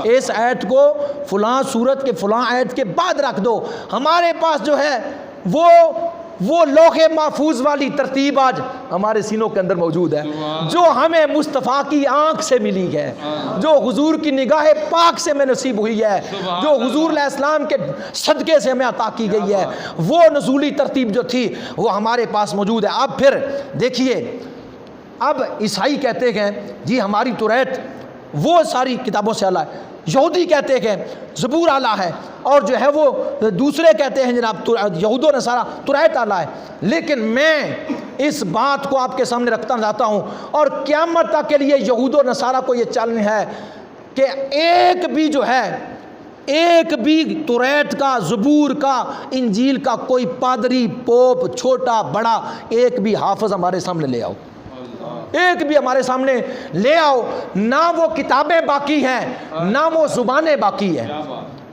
اس آیت کو فلاں صورت کے فلاں آیت کے بعد رکھ دو۔ ہمارے پاس جو ہے وہ لوح محفوظ والی ترتیب آج ہمارے سینوں کے اندر موجود ہے، جو ہمیں مصطفیٰ کی آنکھ سے ملی ہے، جو حضور کی نگاہ پاک سے میں نصیب ہوئی ہے، جو حضور علیہ السلام کے صدقے سے ہمیں عطا کی گئی ہے، وہ نزولی ترتیب جو تھی وہ ہمارے پاس موجود ہے۔ اب پھر دیکھیے، اب عیسائی کہتے ہیں جی ہماری توریت وہ ساری کتابوں سے اعلیٰ ہے، یہودی کہتے ہیں زبور اعلیٰ ہے، اور جو ہے وہ دوسرے کہتے ہیں جناب یہود و نصارہ توریت اعلیٰ ہے، لیکن میں اس بات کو آپ کے سامنے رکھتا جاتا ہوں، اور قیامت تک کے لیے یہود و نصارہ کو یہ چیلنج ہے کہ ایک بھی توریت کا، زبور کا، انجیل کا کوئی پادری، پوپ، چھوٹا بڑا، ایک بھی حافظ ہمارے سامنے لے آؤ، ایک بھی ہمارے سامنے لے آؤ، نہ وہ کتابیں باقی ہیں، نہ وہ زبانیں باقی ہیں،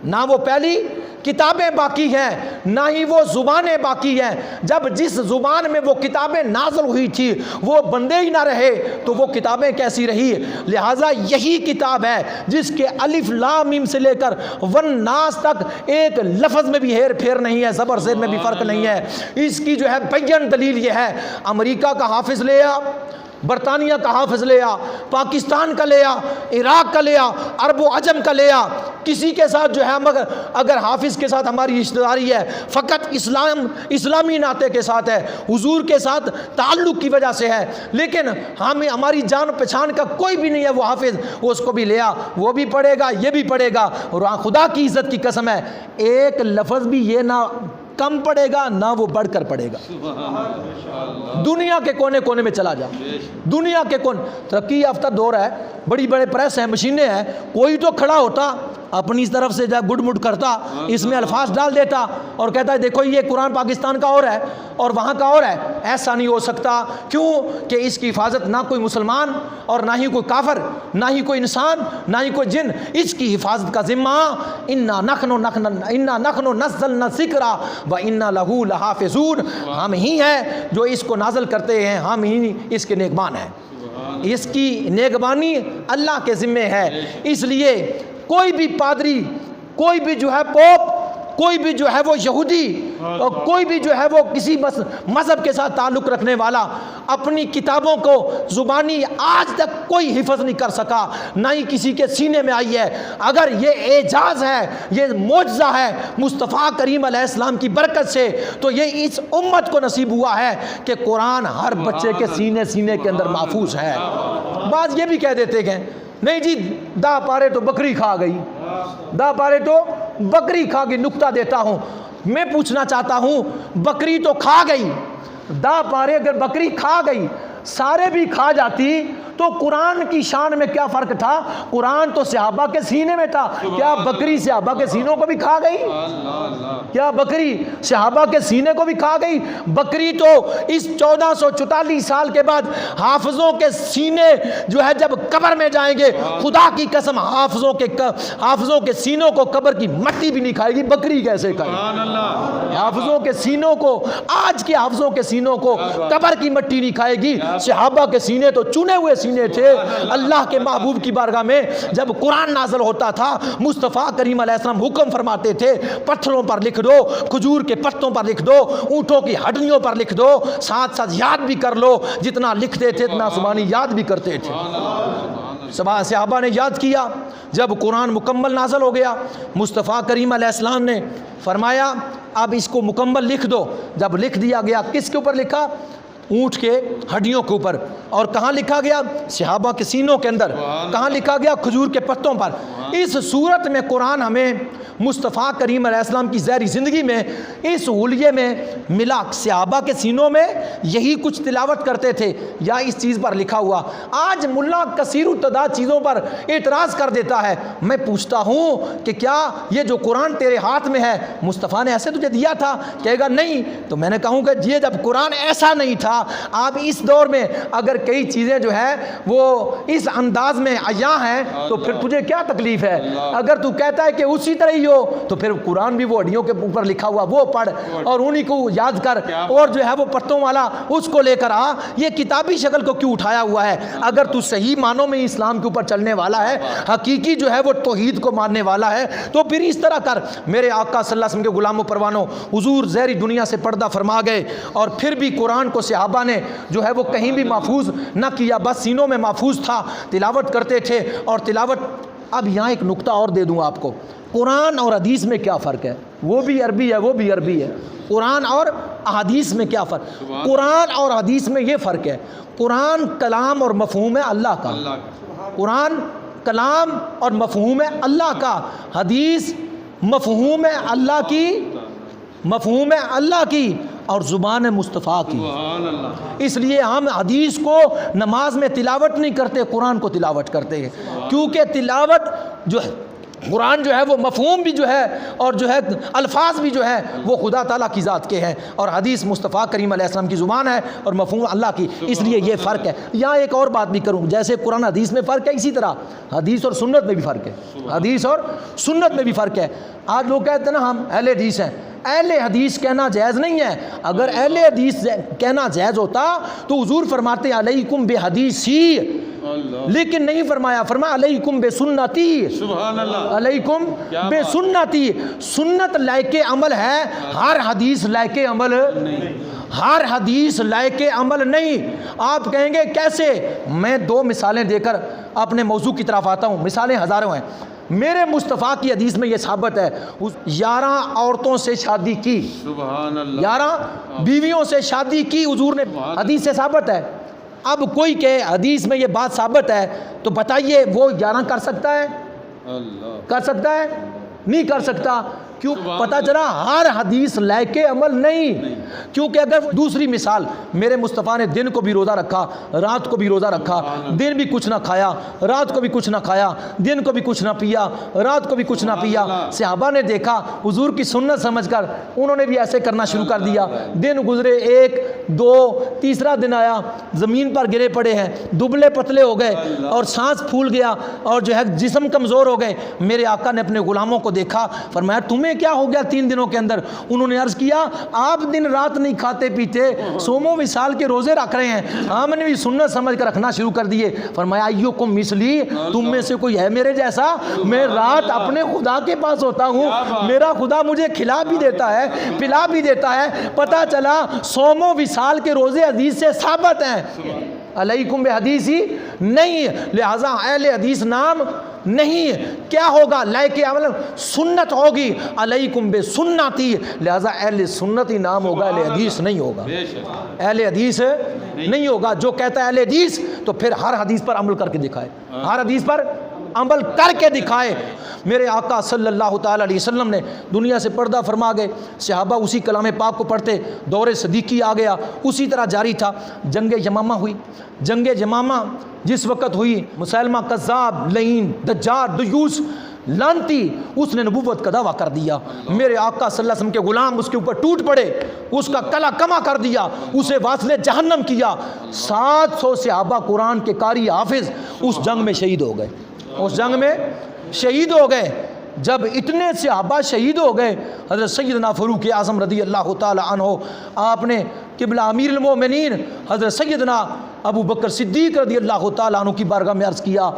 نہ وہ پہلی کتابیں باقی ہیں، نہ ہی وہ زبانیں باقی ہیں۔ جب جس زبان میں وہ کتابیں نازل ہوئی تھی وہ بندے ہی نہ رہے تو وہ کتابیں کیسی رہی؟ لہٰذا یہی کتاب ہے جس کے الف لام میم سے لے کر والناس تک ایک لفظ میں بھی ہیر پھیر نہیں ہے، زبر زیر میں بھی فرق نہیں ہے۔ اس کی جو ہے بیان دلیل یہ ہے، امریکہ کا حافظ لے آ، برطانیہ کا حافظ لے آ، پاکستان کا لے آ، عراق کا لے آ، عرب و عجم کا لے آ، کسی کے ساتھ جو ہے مگر اگر حافظ کے ساتھ ہماری رشتہ داری ہے فقط اسلامی ناطے کے ساتھ ہے، حضور کے ساتھ تعلق کی وجہ سے ہے، لیکن ہماری جان پہچان کا کوئی بھی نہیں ہے وہ حافظ، وہ اس کو بھی لے آ، وہ بھی پڑھے گا یہ بھی پڑھے گا، اور خدا کی عزت کی قسم ہے ایک لفظ بھی یہ نہ کم پڑے گا نہ وہ بڑھ کر پڑے گا۔ دنیا کے کونے کونے میں چلا جا، دنیا کے کونے، ترقی یافتہ دور ہے، بڑی بڑے پریس ہیں، مشینیں ہیں، کوئی تو کھڑا ہوتا، اپنی طرف سے جب گڈ مڈ کرتا، اس میں الفاظ ڈال دیتا اور کہتا ہے دیکھو یہ قرآن پاکستان کا اور ہے اور وہاں کا اور ہے. ایسا نہیں ہو سکتا. کیوں کہ اس کی حفاظت نہ کوئی مسلمان اور نہ ہی کوئی کافر، نہ ہی کوئی انسان، نہ ہی کوئی جن. اس کی حفاظت کا ذمہ انا نحن نزلنا الذکر وانا لہ لحافظون، ہم ہی ہیں جو اس کو نازل کرتے ہیں، ہم ہی اس کے نیکبان ہیں. اس کی نیکبانی اللہ کے ذمے ہے. اس لیے کوئی بھی پادری، کوئی بھی جو ہے پوپ، کوئی بھی جو ہے وہ یہودی، اور کوئی بھی جو ہے وہ کسی مذہب کے ساتھ تعلق رکھنے والا اپنی کتابوں کو زبانی آج تک کوئی حفظ نہیں کر سکا، نہ ہی کسی کے سینے میں آئی ہے. اگر یہ اعجاز ہے، یہ معجزہ ہے مصطفیٰ کریم علیہ السلام کی برکت سے، تو یہ اس امت کو نصیب ہوا ہے کہ قرآن ہر بچے کے سینے کے اندر محفوظ ہے. بعض یہ بھی کہہ دیتے کہ نہیں جی دا پارے تو بکری کھا گئی، دا پارے تو بکری کھا گئی. نکتہ دیتا ہوں، میں پوچھنا چاہتا ہوں بکری تو کھا گئی، دا پارے اگر بکری کھا گئی، سارے بھی کھا جاتی تو قرآن کی شان میں کیا فرق تھا؟ قرآن تو صحابہ کے سینے میں تھا. کیا بکری صحابہ کے سینوں کو بھی کھا گئی؟ کیا بکری صحابہ کے سینے کو بھی کھا گئی؟ بکری تو اس 1444 سال کے بعد حافظوں کے سینے جو ہے جب قبر میں جائیں گے، خدا کی قسم حافظوں کے سینوں کو قبر کی مٹی بھی نہیں کھائے گی. بکری کیسے کھائے گی؟ حافظوں کے سینوں کو، آج کے حافظوں کے سینوں کو قبر کی مٹی نہیں کھائے گی. صحابہ کے سینے تو چنے ہوئے سینے تھے. اللہ کے محبوب کی بارگاہ میں جب قرآن نازل ہوتا تھا، مصطفیٰ کریم علیہ السلام حکم فرماتے تھے پتھروں پر لکھ دو، کھجور کے پتوں پر لکھ دو، اونٹوں کی ہڈیوں پر لکھ دو، ساتھ ساتھ یاد بھی کر لو. جتنا لکھتے تھے اتنا زبانی یاد بھی کرتے تھے. صحابہ نے یاد کیا. جب قرآن مکمل نازل ہو گیا، مصطفیٰ کریم علیہ السلام نے فرمایا اب اس کو مکمل لکھ دو. جب لکھ دیا گیا، کس کے اوپر لکھا؟ اونٹ کے ہڈیوں کے اوپر. اور کہاں لکھا گیا؟ صحابہ کے سینوں کے اندر. کہاں لکھا گیا؟ کھجور کے پتوں پر. اس صورت میں قرآن ہمیں مصطفیٰ کریم علیہ السلام کی ظاہری زندگی میں اس حلیے میں ملا. صحابہ کے سینوں میں یہی کچھ تلاوت کرتے تھے یا اس چیز پر لکھا ہوا. آج ملا کثیر التعداد چیزوں پر اعتراض کر دیتا ہے. میں پوچھتا ہوں کہ کیا یہ جو قرآن تیرے ہاتھ میں ہے مصطفیٰ نے ایسے تجھے دیا تھا؟ کہے گا نہیں. تو میں نے کہوں کہ یہ جب قرآن ایسا نہیں تھا، آپ اس دور میں اگر کئی چیزیں جو ہے وہ اس انداز میں عیاں ہیں تو پھر تجھے کیا تکلیف ہے؟ اگر تو کہتا ہے کہ اسی طرح ہی ہو تو پھر قرآن بھی وہ ہڈیوں کے اوپر لکھا ہوا وہ پڑھ اور انہی کو یاد کر، اور جو ہے وہ پتوں والا اس کو لے کر آ. یہ کتابی شکل کو کیوں اٹھایا ہوا ہے؟ اگر تو صحیح معنوں میں اسلام کے اوپر چلنے والا ہے، حقیقی جو ہے وہ توحید کو ماننے والا ہے، تو پھر اس طرح کر. میرے آقا صلی اللہ علیہ وسلم کے غلاموں پروانوں، حضور ظاہری دنیا سے پردہ فرما گئے اور پھر بھی قرآن کو صحابہ نے جو ہے وہ کہیں بھی محفوظ نہ کیا، بس سینوں میں محفوظ تھا، تلاوت کرتے تھے. اور تلاوت، اب یہاں ایک نقطہ اور دے دوں آپ کو، قرآن اور حدیث میں کیا فرق ہے؟ وہ بھی عربی ہے، وہ بھی عربی ہے. قرآن اور احادیث میں کیا فرق؟ قرآن اور حدیث میں یہ فرق ہے، قرآن کلام اور مفہوم ہے اللہ کا. قرآن کلام اور مفہوم ہے اللہ کا. حدیث مفہوم ہے اللہ کی، مفہوم ہے اللہ کی اور زبان مصطفیٰ کی. اس لیے ہم حدیث کو نماز میں تلاوت نہیں کرتے، قرآن کو تلاوت کرتے ہیں. کیونکہ تلاوت جو ہے قرآن جو ہے وہ مفہوم بھی جو ہے اور جو ہے الفاظ بھی جو ہے وہ خدا تعالیٰ کی ذات کے ہیں، اور حدیث مصطفیٰ کریم علیہ السلام کی زبان ہے اور مفہوم اللہ کی. اس لیے یہ فرق ہے. یہاں ایک اور بات بھی کروں، جیسے قرآن حدیث میں فرق ہے، اسی طرح حدیث اور سنت میں بھی فرق ہے. حدیث اور سنت میں بھی فرق ہے. آج لوگ کہتے ہیں نا ہم اہل حدیث ہیں. اہل حدیث کہنا جائز نہیں ہے. اگر اہل حدیث کہنا جائز ہوتا تو حضور فرماتے علیکم بے حدیثی، لیکن نہیں فرمایا. فرمایا علیکم بے سنتی. سبحان اللہ. علیکم بے سنتی. سنت لائق عمل ہے، ہر حدیث لائق عمل نہیں. ہر حدیث لائق عمل نہیں. آپ کہیں گے کیسے؟ میں دو مثالیں دے کر اپنے موضوع کی طرف آتا ہوں. مثالیں ہزاروں ہیں. میرے مصطفیٰ کی حدیث میں یہ ثابت ہے 11 عورتوں سے شادی کی. سبحان اللہ. 11 بیویوں سے شادی کی حضور نے، حدیث سے ثابت ہے. اب کوئی کہ حدیث میں یہ بات ثابت ہے تو بتائیے وہ 11 کر سکتا ہے؟ کر سکتا ہے؟ نہیں کر سکتا. کیوں؟ پتہ چلا ہر حدیث لے کے عمل نہیں، کیونکہ اگر دوسری مثال، میرے مصطفیٰ نے دن کو بھی روزہ رکھا، رات کو بھی روزہ رکھا، دن بھی کچھ نہ کھایا، رات کو بھی کچھ نہ کھایا، دن کو بھی کچھ نہ پیا، رات کو بھی کچھ نہ پیا۔ صحابہ نے دیکھا حضور کی سنت سمجھ کر انہوں نے بھی ایسے کرنا شروع کر دیا۔ دن گزرے، 1 2 تیسرا دن آیا، زمین پر گرے پڑے ہیں، دبلے پتلے ہو گئے اور سانس پھول گیا اور جو ہے جسم کمزور ہو گئے۔ میرے آقا نے اپنے غلاموں کو دیکھا، فرمایا تمہیں کیا ہو گیا 3 دنوں کے اندر؟ انہوں نے عرض کیا آپ دن رات نہیں کھاتے پیتے، صوم و وصال کے روزے رکھ رہے ہیں، ہم نے بھی سنت سمجھ کر رکھنا شروع کر دیے۔ فرمایا ایوکم مثلی، تم میں سے کوئی ہے میرے جیسا؟ میں رات اپنے خدا کے پاس ہوتا ہوں، میرا خدا مجھے کھلا بھی دیتا ہے پلا بھی دیتا ہے۔ پتہ چلا صوم و وصال کے روزے حدیث سے ثابت ہیں، علیکم بحدیث ہی نہیں، لہذا اہل حدیث نام نہیں۔ کیا ہوگا؟ لے کے عمل سنت ہوگی، علیکم بے سنتی، لہذا اہل سنت ہی نام ہوگا، اہل حدیث نہیں ہوگا، اہل حدیث نہیں ہوگا۔ جو کہتا ہے اہل حدیث تو پھر ہر حدیث پر عمل کر کے دکھائے، ہر حدیث پر عمل کر کے دکھائے۔ میرے آقا صلی اللہ تعالی علیہ وسلم نے دنیا سے پردہ فرما گئے، صحابہ اسی کلام پاک کو پڑھتے، دور صدیقی آ گیا، اسی طرح جاری تھا۔ جنگ یمامہ ہوئی، جنگ یمامہ جس وقت ہوئی، مسیلمہ کذاب، لعین، دجال، دیوس، لانتی، اس نے نبوت کا دعویٰ کر دیا۔ میرے آقا صلی اللہ علیہ وسلم کے غلام اس کے اوپر ٹوٹ پڑے، اس کا کلا کما کر دیا، اسے واصل جہنم کیا۔ 700 صحابہ قرآن کے قاری حافظ اس جنگ میں شہید ہو گئے، اس جنگ میں شہید ہو گئے۔ جب اتنے صحابہ شہید ہو گئے، حضرت سیدنا فاروق اعظم رضی اللہ تعالی عنہ، آپ نے قبلہ امیر المومنین حضرت سیدنا ابو بکر صدیق رضی اللہ تعالی عنہ کی بارگاہ میں عرض کیا،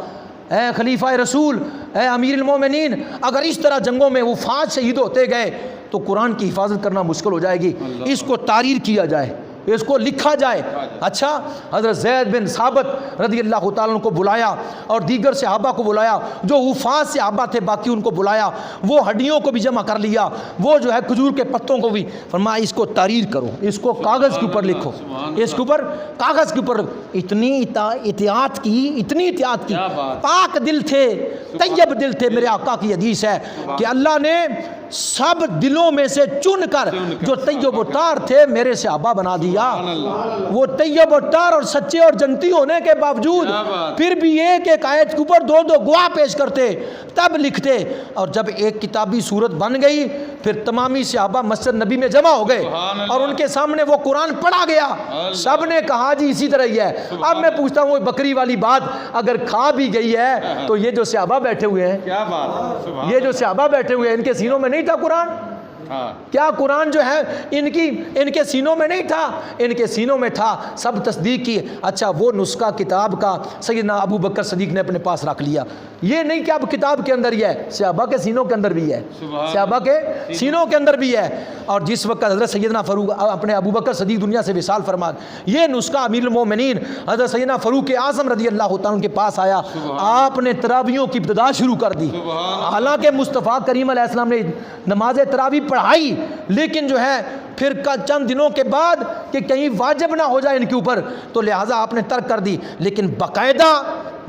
اے خلیفہ رسول، اے امیر المومنین، اگر اس طرح جنگوں میں وفات شہید ہوتے گئے تو قرآن کی حفاظت کرنا مشکل ہو جائے گی، اس کو تحریر کیا جائے، اس کو لکھا جائے۔ اچھا، حضرت زید بن ثابت رضی اللہ تعالیٰ عنہ کو بلایا اور دیگر صحابہ کو بلایا، جو وفات صحابہ تھے باقی ان کو بلایا، وہ ہڈیوں کو بھی جمع کر لیا، وہ جو ہے کھجور کے پتوں کو بھی، فرمایا اس کو تحریر کرو، اس کو کاغذ کے اوپر لکھو، اس کے اوپر کاغذ کے اوپر۔ اتنی احتیاط کی، اتنی احتیاط کی، پاک دل تھے، طیب دل تھے۔ میرے آقا کی حدیث ہے کہ اللہ نے سب دلوں میں سے چن کر جو طیب و طاہر تھے میرے صحابہ بنا دیا۔ وہ طیب و طاہر اور سچے اور جنتی ہونے کے باوجود پھر بھی ایک ایک آیت کے اوپر 2 گواہ پیش کرتے، تب لکھتے، اور جب ایک کتابی صورت بن گئی پھر تمامی صحابہ مسجد نبی میں جمع ہو گئے اور ان کے سامنے وہ قرآن پڑھا گیا، سب نے کہا جی اسی طرح ہی ہے۔ اب میں پوچھتا ہوں بکری والی بات اگر کھا بھی گئی ہے تو یہ جو صحابہ بیٹھے ہوئے ہیں، کیا بات ہے، یہ جو صحابہ بیٹھے ہوئے ہیں، ان کے سینوں میں نہیں تھا قرآن؟ کیا قرآن جو ہے ان کے سینوں میں نہیں تھا؟ ان کے سینوں میں تھا، سب تصدیق کی۔ اچھا، وہ نسخہ کتاب کا سیدنا ابو بکر صدیق نے اپنے پاس رکھ لیا، یہ نہیں کہ اب کتاب کے اندر ہی ہے، صحابہ کے سینوں کے اندر بھی ہے، صحابہ کے سینوں کے اندر بھی ہے۔ اور جس وقت حضرت سیدنا فاروق اپنے ابو بکر صدیق دنیا سے وصال فرما، یہ نسخہ امیر المومنین حضرت سیدنا فاروق اعظم رضی اللہ تعالیٰ کے پاس آیا، آپ نے تراویحوں کی ابتدا شروع کر دی۔ حالانکہ مصطفیٰ کریم علیہ السلام نے نماز تراویح پڑھائی، لیکن جو ہے پھر چند دنوں کے بعد کہ کہیں واجب نہ ہو جائے ان کے اوپر، تو لہٰذا آپ نے ترک کر دی۔ لیکن باقاعدہ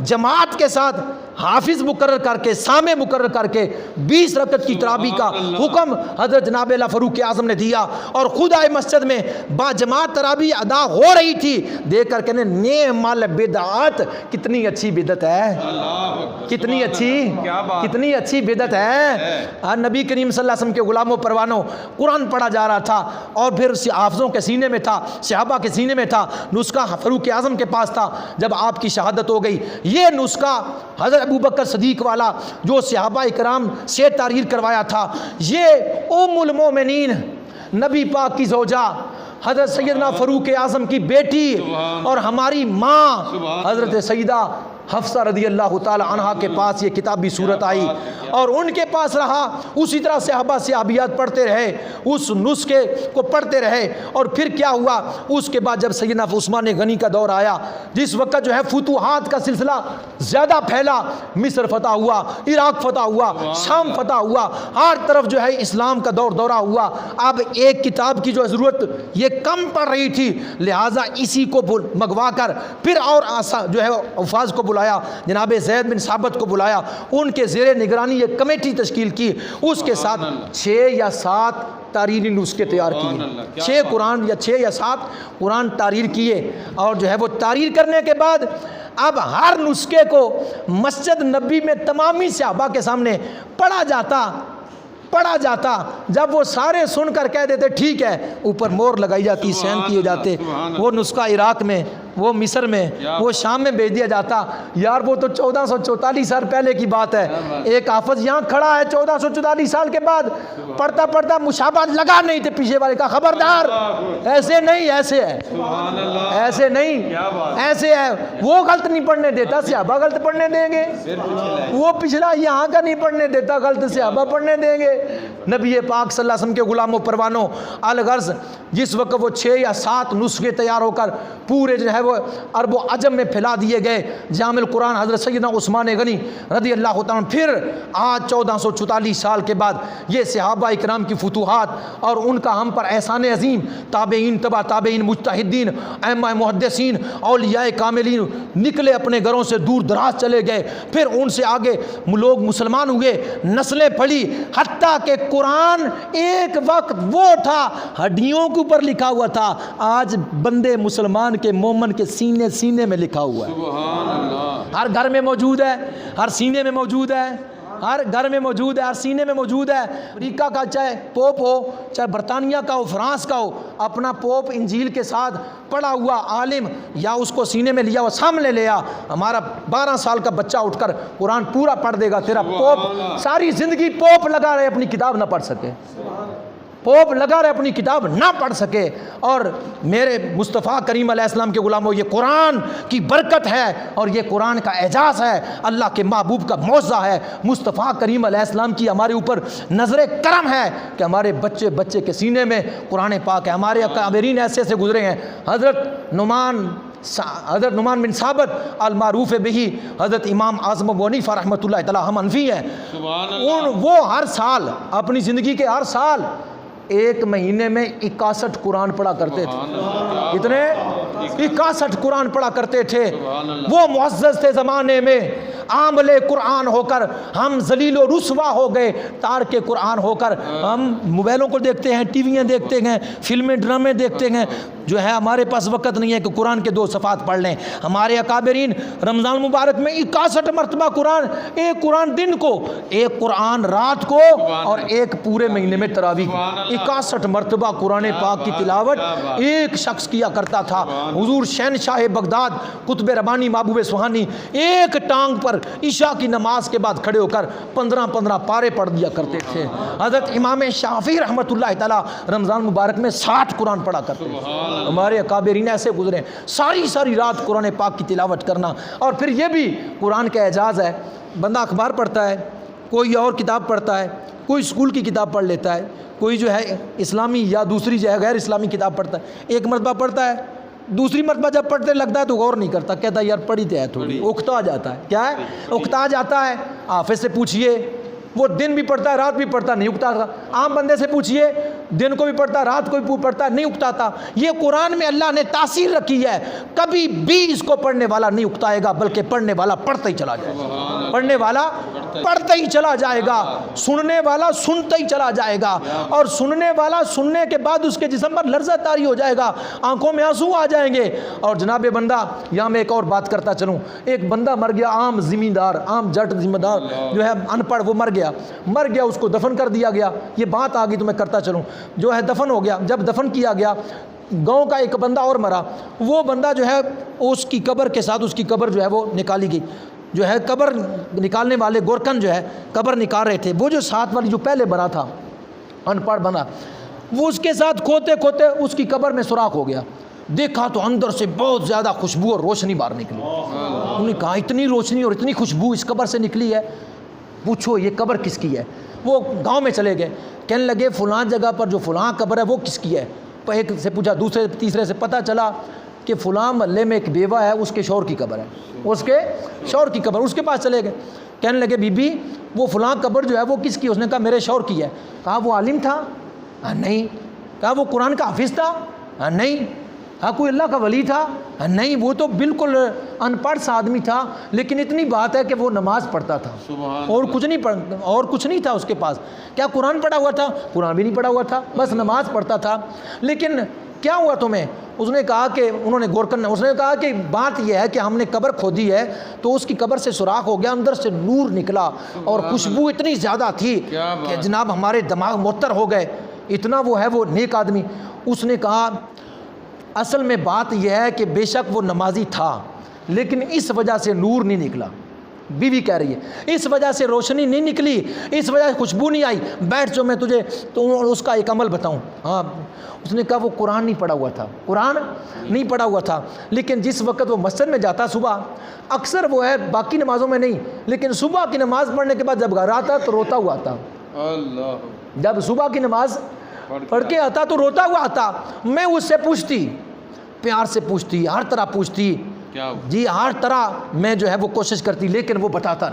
جماعت کے ساتھ حافظ مقرر کر کے، سامع مقرر کر کے 20 رکعت کی تراویح کا حکم حضرت جناب اللہ فاروق اعظم نے دیا، اور خود آئے مسجد میں با جماعت تراویح ادا ہو رہی تھی، دیکھ کر کہنے نعم البدعت، کتنی اچھی بدعت ہے، کتنی اچھی بدعت ہے۔ نبی کریم صلی اللہ علیہ وسلم کے غلاموں پروانوں قرآن پڑھا جا رہا تھا، اور پھر حافظوں کے سینے میں تھا، صحابہ کے سینے میں تھا، نسخہ فاروق اعظم کے پاس تھا۔ جب آپ کی شہادت ہو گئی، یہ نسخہ حضرت ابو بکر صدیق والا جو صحابہ اکرام سے تحریر کروایا تھا، یہ ام المومنین نبی پاک کی زوجہ حضرت سیدنا فاروق اعظم کی بیٹی اور ہماری ماں حضرت سیدہ حفصہ رضی اللہ تعالی عنہا کے پاس یہ کتابی صورت آئی، اور ان کے پاس رہا، اسی طرح صحابہ صحابیات پڑھتے رہے، اس نسخے کو پڑھتے رہے۔ اور پھر کیا ہوا، اس کے بعد جب سیدنا عثمان غنی کا دور آیا، جس وقت جو ہے فتوحات کا سلسلہ زیادہ پھیلا، مصر فتح ہوا، عراق فتح ہوا، شام فتح ہوا، ہر طرف جو ہے اسلام کا دور دورہ ہوا۔ اب ایک کتاب کی جو ضرورت یہ کم پڑ رہی تھی، لہٰذا اسی کو منگوا کر پھر اور جو ہے حفاظ کو بلایا، جناب زید بن ثابت کو بلایا، ان کے زیر نگرانی ایک کمیٹی تشکیل کی، اس کے ساتھ 6 یا 7 تحریری نسخے تیار کیے، 6 قرآن یا 6 یا 7 قرآن تحریر کیے، اور جو ہے وہ تحریر کرنے کے بعد اب ہر نسخے کو مسجد نبی میں تمامی صحابہ کے سامنے پڑھا جاتا، جب وہ سارے سن کر کہہ دیتے ٹھیک ہے، اوپر مور لگائی جاتی، سین کیے جاتے، وہ نسخہ عراق میں، وہ مصر میں، وہ شام میں بھیج دیا جاتا۔ یار وہ تو 1444 سال پہلے کی بات ہے، ایک حافظ یہاں کھڑا ہے 1444 سال کے بعد، پڑھتا مشابہت لگا نہیں تھے، پیچھے والے کا خبردار ایسے نہیں، ایسے ہے، ایسے نہیں، ایسے ہے، وہ غلط نہیں پڑھنے دیتا، صحابہ غلط پڑھنے دیں گے، وہ پچھلا یہاں کا نہیں پڑھنے دیتا، غلط صحابہ پڑھنے دیں گے۔ نبی پاک صلی اللہ علیہ وسلم کے غلاموں پروانوں الغرض جس وقت وہ 6 یا 7 نسخے تیار ہو کر پورے جو ہے وہ عرب و عجم میں پھیلا دیے گئے، جامع القرآن حضرت سیدنا عثمان غنی رضی اللہ تعالیٰ عنہ، پھر آج 1444 سال کے بعد یہ صحابہ اکرام کی فتوحات اور ان کا ہم پر احسان عظیم، تابعین، تبع تابعین، مجتہدین، ائمہ محدثین، اولیاء کاملین نکلے اپنے گھروں سے دور دراز چلے گئے، پھر ان سے آگے لوگ مسلمان ہوئے، نسلیں پڑھی، حتیٰ کہ قرآن ایک وقت وہ تھا ہڈیوں کے اوپر لکھا ہوا تھا، آج بندے مسلمان کے مومن کے سینے میں لکھا ہوا ہے، سبحان اللہ، ہر گھر میں موجود ہے، ہر سینے میں موجود ہے، ہر گھر میں موجود ہے، ہر سینے میں موجود ہے۔ امریکہ کا چاہے پوپ ہو، چاہے برطانیہ کا ہو، فرانس کا ہو، اپنا پوپ انجیل کے ساتھ پڑھا ہوا عالم یا اس کو سینے میں لیا ہوا سامنے لیا، ہمارا 12 سال کا بچہ اٹھ کر قرآن پورا پڑھ دے گا، تیرا پوپ ساری زندگی پوپ لگا رہے اپنی کتاب نہ پڑھ سکے، پوپ لگا رہے اپنی کتاب نہ پڑھ سکے۔ اور میرے مصطفیٰ کریم علیہ السلام کے غلاموں، یہ قرآن کی برکت ہے اور یہ قرآن کا اعجاز ہے، اللہ کے محبوب کا معجزہ ہے، مصطفیٰ کریم علیہ السلام کی ہمارے اوپر نظر کرم ہے کہ ہمارے بچے کے سینے میں قرآن پاک ہے۔ ہمارے اکابرین ایسے سے گزرے ہیں، حضرت نعمان بن ثابت المعروف بہی، حضرت امام اعظم ابو حنیفہ رحمۃ اللہ تعالی، ہم حنفی ہیں، وہ ہر سال اپنی زندگی کے ہر سال 1 مہینے میں 61 قرآن پڑھا کرتے تھے۔ کتنے؟ 61 قرآن پڑھا کرتے تھے۔ وہ معزز تھے زمانے میں، عامل قرآن ہو کر ہم ذلیل و رسوا ہو گئے، تارک قرآن ہو کر ہم موبائلوں کو دیکھتے ہیں، ٹی ویاں دیکھتے ہیں، فلمیں ڈرامے دیکھتے ہیں، جو ہے ہمارے پاس وقت نہیں ہے کہ قرآن کے 2 صفحات پڑھ لیں۔ ہمارے اکابرین رمضان مبارک میں 61 مرتبہ قرآن، 1 قرآن دن کو، 1 قرآن رات کو، اور 1 پورے مہینے میں تراویح کو، 61 مرتبہ قرآن پاک کی تلاوت ایک شخص کیا کرتا تھا۔ حضور شہنشاہ بغداد قطب ربانی محبوب سبحانی ایک ٹانگ پر عشاء کی نماز کے بعد کھڑے ہو کر 15 پارے پڑھ دیا کرتے تھے۔ حضرت امام شافعی رحمۃ اللہ تعالی رمضان مبارک میں 60 قرآن پڑھا کرتے تھے۔ ہمارے اکابرین ایسے گزرے، ساری رات قرآن پاک کی تلاوت کرنا۔ اور پھر یہ بھی قرآن کا اعجاز ہے، بندہ اخبار پڑھتا ہے، کوئی اور کتاب پڑھتا ہے، کوئی اسکول کی کتاب پڑھ لیتا ہے، کوئی جو ہے اسلامی یا دوسری جو ہے غیر اسلامی کتاب پڑھتا ہے، 1 مرتبہ پڑھتا ہے، دوسری مرتبہ جب پڑھتے لگتا ہے تو غور نہیں کرتا، کہتا ہے یار پڑھی تو ہے تھوڑی، اکتا جاتا ہے، کیا ہے؟ اکتا جاتا ہے۔ حافظ سے پوچھئے، وہ دن بھی پڑھتا ہے رات بھی پڑھتا ہے، نہیں اکتا تھا۔ عام بندے سے پوچھئے، دن کو بھی پڑھتا ہے رات کو بھی پڑھتا ہے، نہیں اکتاتا۔ یہ قرآن میں اللہ نے تاثیر رکھی ہے، کبھی بھی اس کو پڑھنے والا نہیں اکتائے گا، بلکہ پڑھنے والا پڑھتا ہی چلا جائے گا، پڑھنے والا پڑھتا ہی چلا جائے گا، سننے والا سنتا ہی چلا جائے گا، اور سننے والا سننے کے بعد اس کے جسم پر لرزہ طاری ہو جائے گا، آنکھوں میں آنسو آ جائیں گے۔ اور جناب بندہ، یہاں میں ایک اور بات کرتا چلوں، ایک بندہ مر گیا، عام زمیندار، عام جٹ ذمہ دار جو ہے ان پڑھ، وہ مر گیا، اس کو دفن کر دیا گیا۔ یہ بات آ گئی تو میں کرتا چلوں، جو ہے دفن ہو گیا، جب دفن کیا گیا، گاؤں کا ایک بندہ اور مرا، وہ بندہ جو ہے اس کی قبر کے ساتھ اس کی قبر جو ہے وہ نکالی گئی، جو ہے قبر نکالنے والے گورکن جو ہے قبر نکال رہے تھے، وہ جو ساتھ والی جو پہلے بنا تھا ان پڑھ بنا، وہ اس کے ساتھ کھوتے اس کی قبر میں سوراخ ہو گیا، دیکھا تو اندر سے بہت زیادہ خوشبو اور روشنی باہر نکلی۔ انہوں نے کہا اتنی روشنی اور اتنی خوشبو اس قبر سے نکلی ہے، پوچھو یہ قبر کس کی ہے؟ وہ گاؤں میں چلے گئے، کہنے لگے فلاں جگہ پر جو فلاں قبر ہے وہ کس کی ہے؟ ایک سے پوچھا، دوسرے تیسرے سے پتہ چلا کہ فلاں محلے میں ایک بیوہ ہے، اس کے شوہر کی قبر ہے، اس کے شوہر کی قبر، اس کے پاس چلے گئے، کہنے لگے بی بی وہ فلاں قبر جو ہے وہ کس کی؟ اس نے کہا میرے شوہر کی ہے۔ کہا وہ عالم تھا؟ نہیں۔ کہا وہ قرآن کا حافظ تھا؟ نہیں۔ ہاں کوئی اللہ کا ولی تھا؟ نہیں، وہ تو بالکل ان پڑھ سا آدمی تھا، لیکن اتنی بات ہے کہ وہ نماز پڑھتا تھا اور کچھ نہیں تھا اس کے پاس۔ کیا قرآن پڑھا ہوا تھا؟ قرآن بھی نہیں پڑھا ہوا تھا، بس نماز پڑھتا تھا۔ لیکن کیا ہوا تمہیں؟ اس نے کہا کہ انہوں نے غور کرنا، اس نے کہا کہ بات یہ ہے کہ ہم نے قبر کھودی ہے تو اس کی قبر سے سوراخ ہو گیا، اندر سے نور نکلا اور خوشبو اتنی زیادہ تھی کہ جناب ہمارے دماغ معطر ہو گئے، اتنا وہ ہے وہ نیک آدمی۔ اس نے کہا اصل میں بات یہ ہے کہ بے شک وہ نمازی تھا، لیکن اس وجہ سے نور نہیں نکلا۔ بیوی کہہ رہی ہے اس وجہ سے روشنی نہیں نکلی، اس وجہ سے خوشبو نہیں آئی۔ بیٹھ جو میں تجھے تو اس کا ایک عمل بتاؤں۔ ہاں، اس نے کہا وہ قرآن نہیں پڑھا ہوا تھا، قرآن نہیں پڑھا ہوا تھا، لیکن جس وقت وہ مسجد میں جاتا صبح، اکثر وہ ہے باقی نمازوں میں نہیں، لیکن صبح کی نماز پڑھنے کے بعد جب گھر آتا تو روتا ہوا آتا۔ جب صبح کی نماز پڑھ کے آتا تو روتا ہوا آتا۔ میں اس سے پوچھتی، پیار سے پوچھتی، ہر طرح پوچھتی، جی ہر طرح میں جو ہے وہ کوشش کرتی، لیکن وہ بتاتا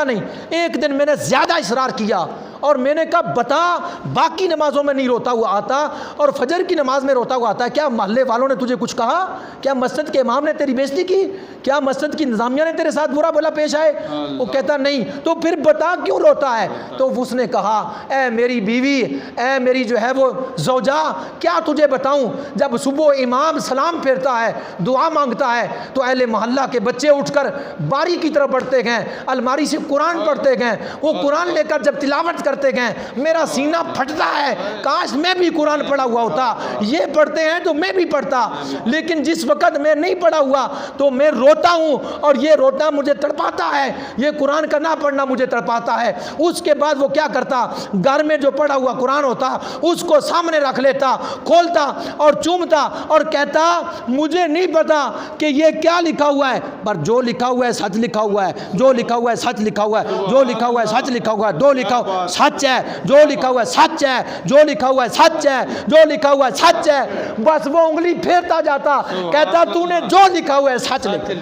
نہیں۔ ایک دن میں نے زیادہ اصرار کیا اور میں نے کہا بتا، باقی نمازوں میں نہیں روتا ہوا آتا اور فجر کی نماز میں روتا ہوا آتا ہے، کیا محلے والوں نے تجھے کچھ کہا؟ کیا مسجد کے امام نے تیری بےزتی کی؟ کیا مسجد کی نظامیہ نے تیرے ساتھ برا بھلا پیش آئے؟ وہ کہتا نہیں، تو پھر بتا کیوں روتا ہے؟ تو اس نے کہا اے میری بیوی، اے میری جو ہے وہ زوجہ، کیا تجھے بتاؤں، جب صبح امام سلام پھیرتا ہے، دعا مانگتا ہے، تو اہل محلہ کے بچے اٹھ کر باری کی طرف بڑھتے گئے، الماری سے قرآن پڑھتے گئے، وہ قرآن لے کر جب تلاوت کرتے گئے میرا سینہ پھٹتا ہے، کاش میں بھی قرآن پڑھا ہوا ہوتا۔ یہ پڑھتے ہیں تو میں بھی پڑھتا، لیکن جس وقت میں نہیں پڑھا ہوا تو میں روتا ہوں، اور یہ رونا مجھے تڑپاتا ہے، یہ قرآن کا نہ پڑھنا مجھے تڑپاتا ہے۔ اس کے بعد وہ کیا کرتا، گھر میں جو پڑھا ہوا قرآن ہوتا اس کو سامنے رکھ لیتا، کھولتا اور چومتا اور کہتا مجھے نہیں پتا کہ یہ کیا لکھا ہوا ہے، پر جو لکھا ہوا ہے سچ لکھا ہوا ہے، جو لکھا ہوا ہے سچ لکھا ہوا ہے، جو لکھا ہوا ہے سچ لکھا ہوا ہے، جو لکھا ہوا سچ ہے، جو لکھا ہوا ہے سچ ہے، جو لکھا ہوا ہے سچ ہے، جو لکھا ہوا ہے سچ ہے۔ بس وہ انگلی پھیرتا جاتا، کہتا تو نے جو لکھا ہوا ہے سچ لکھا۔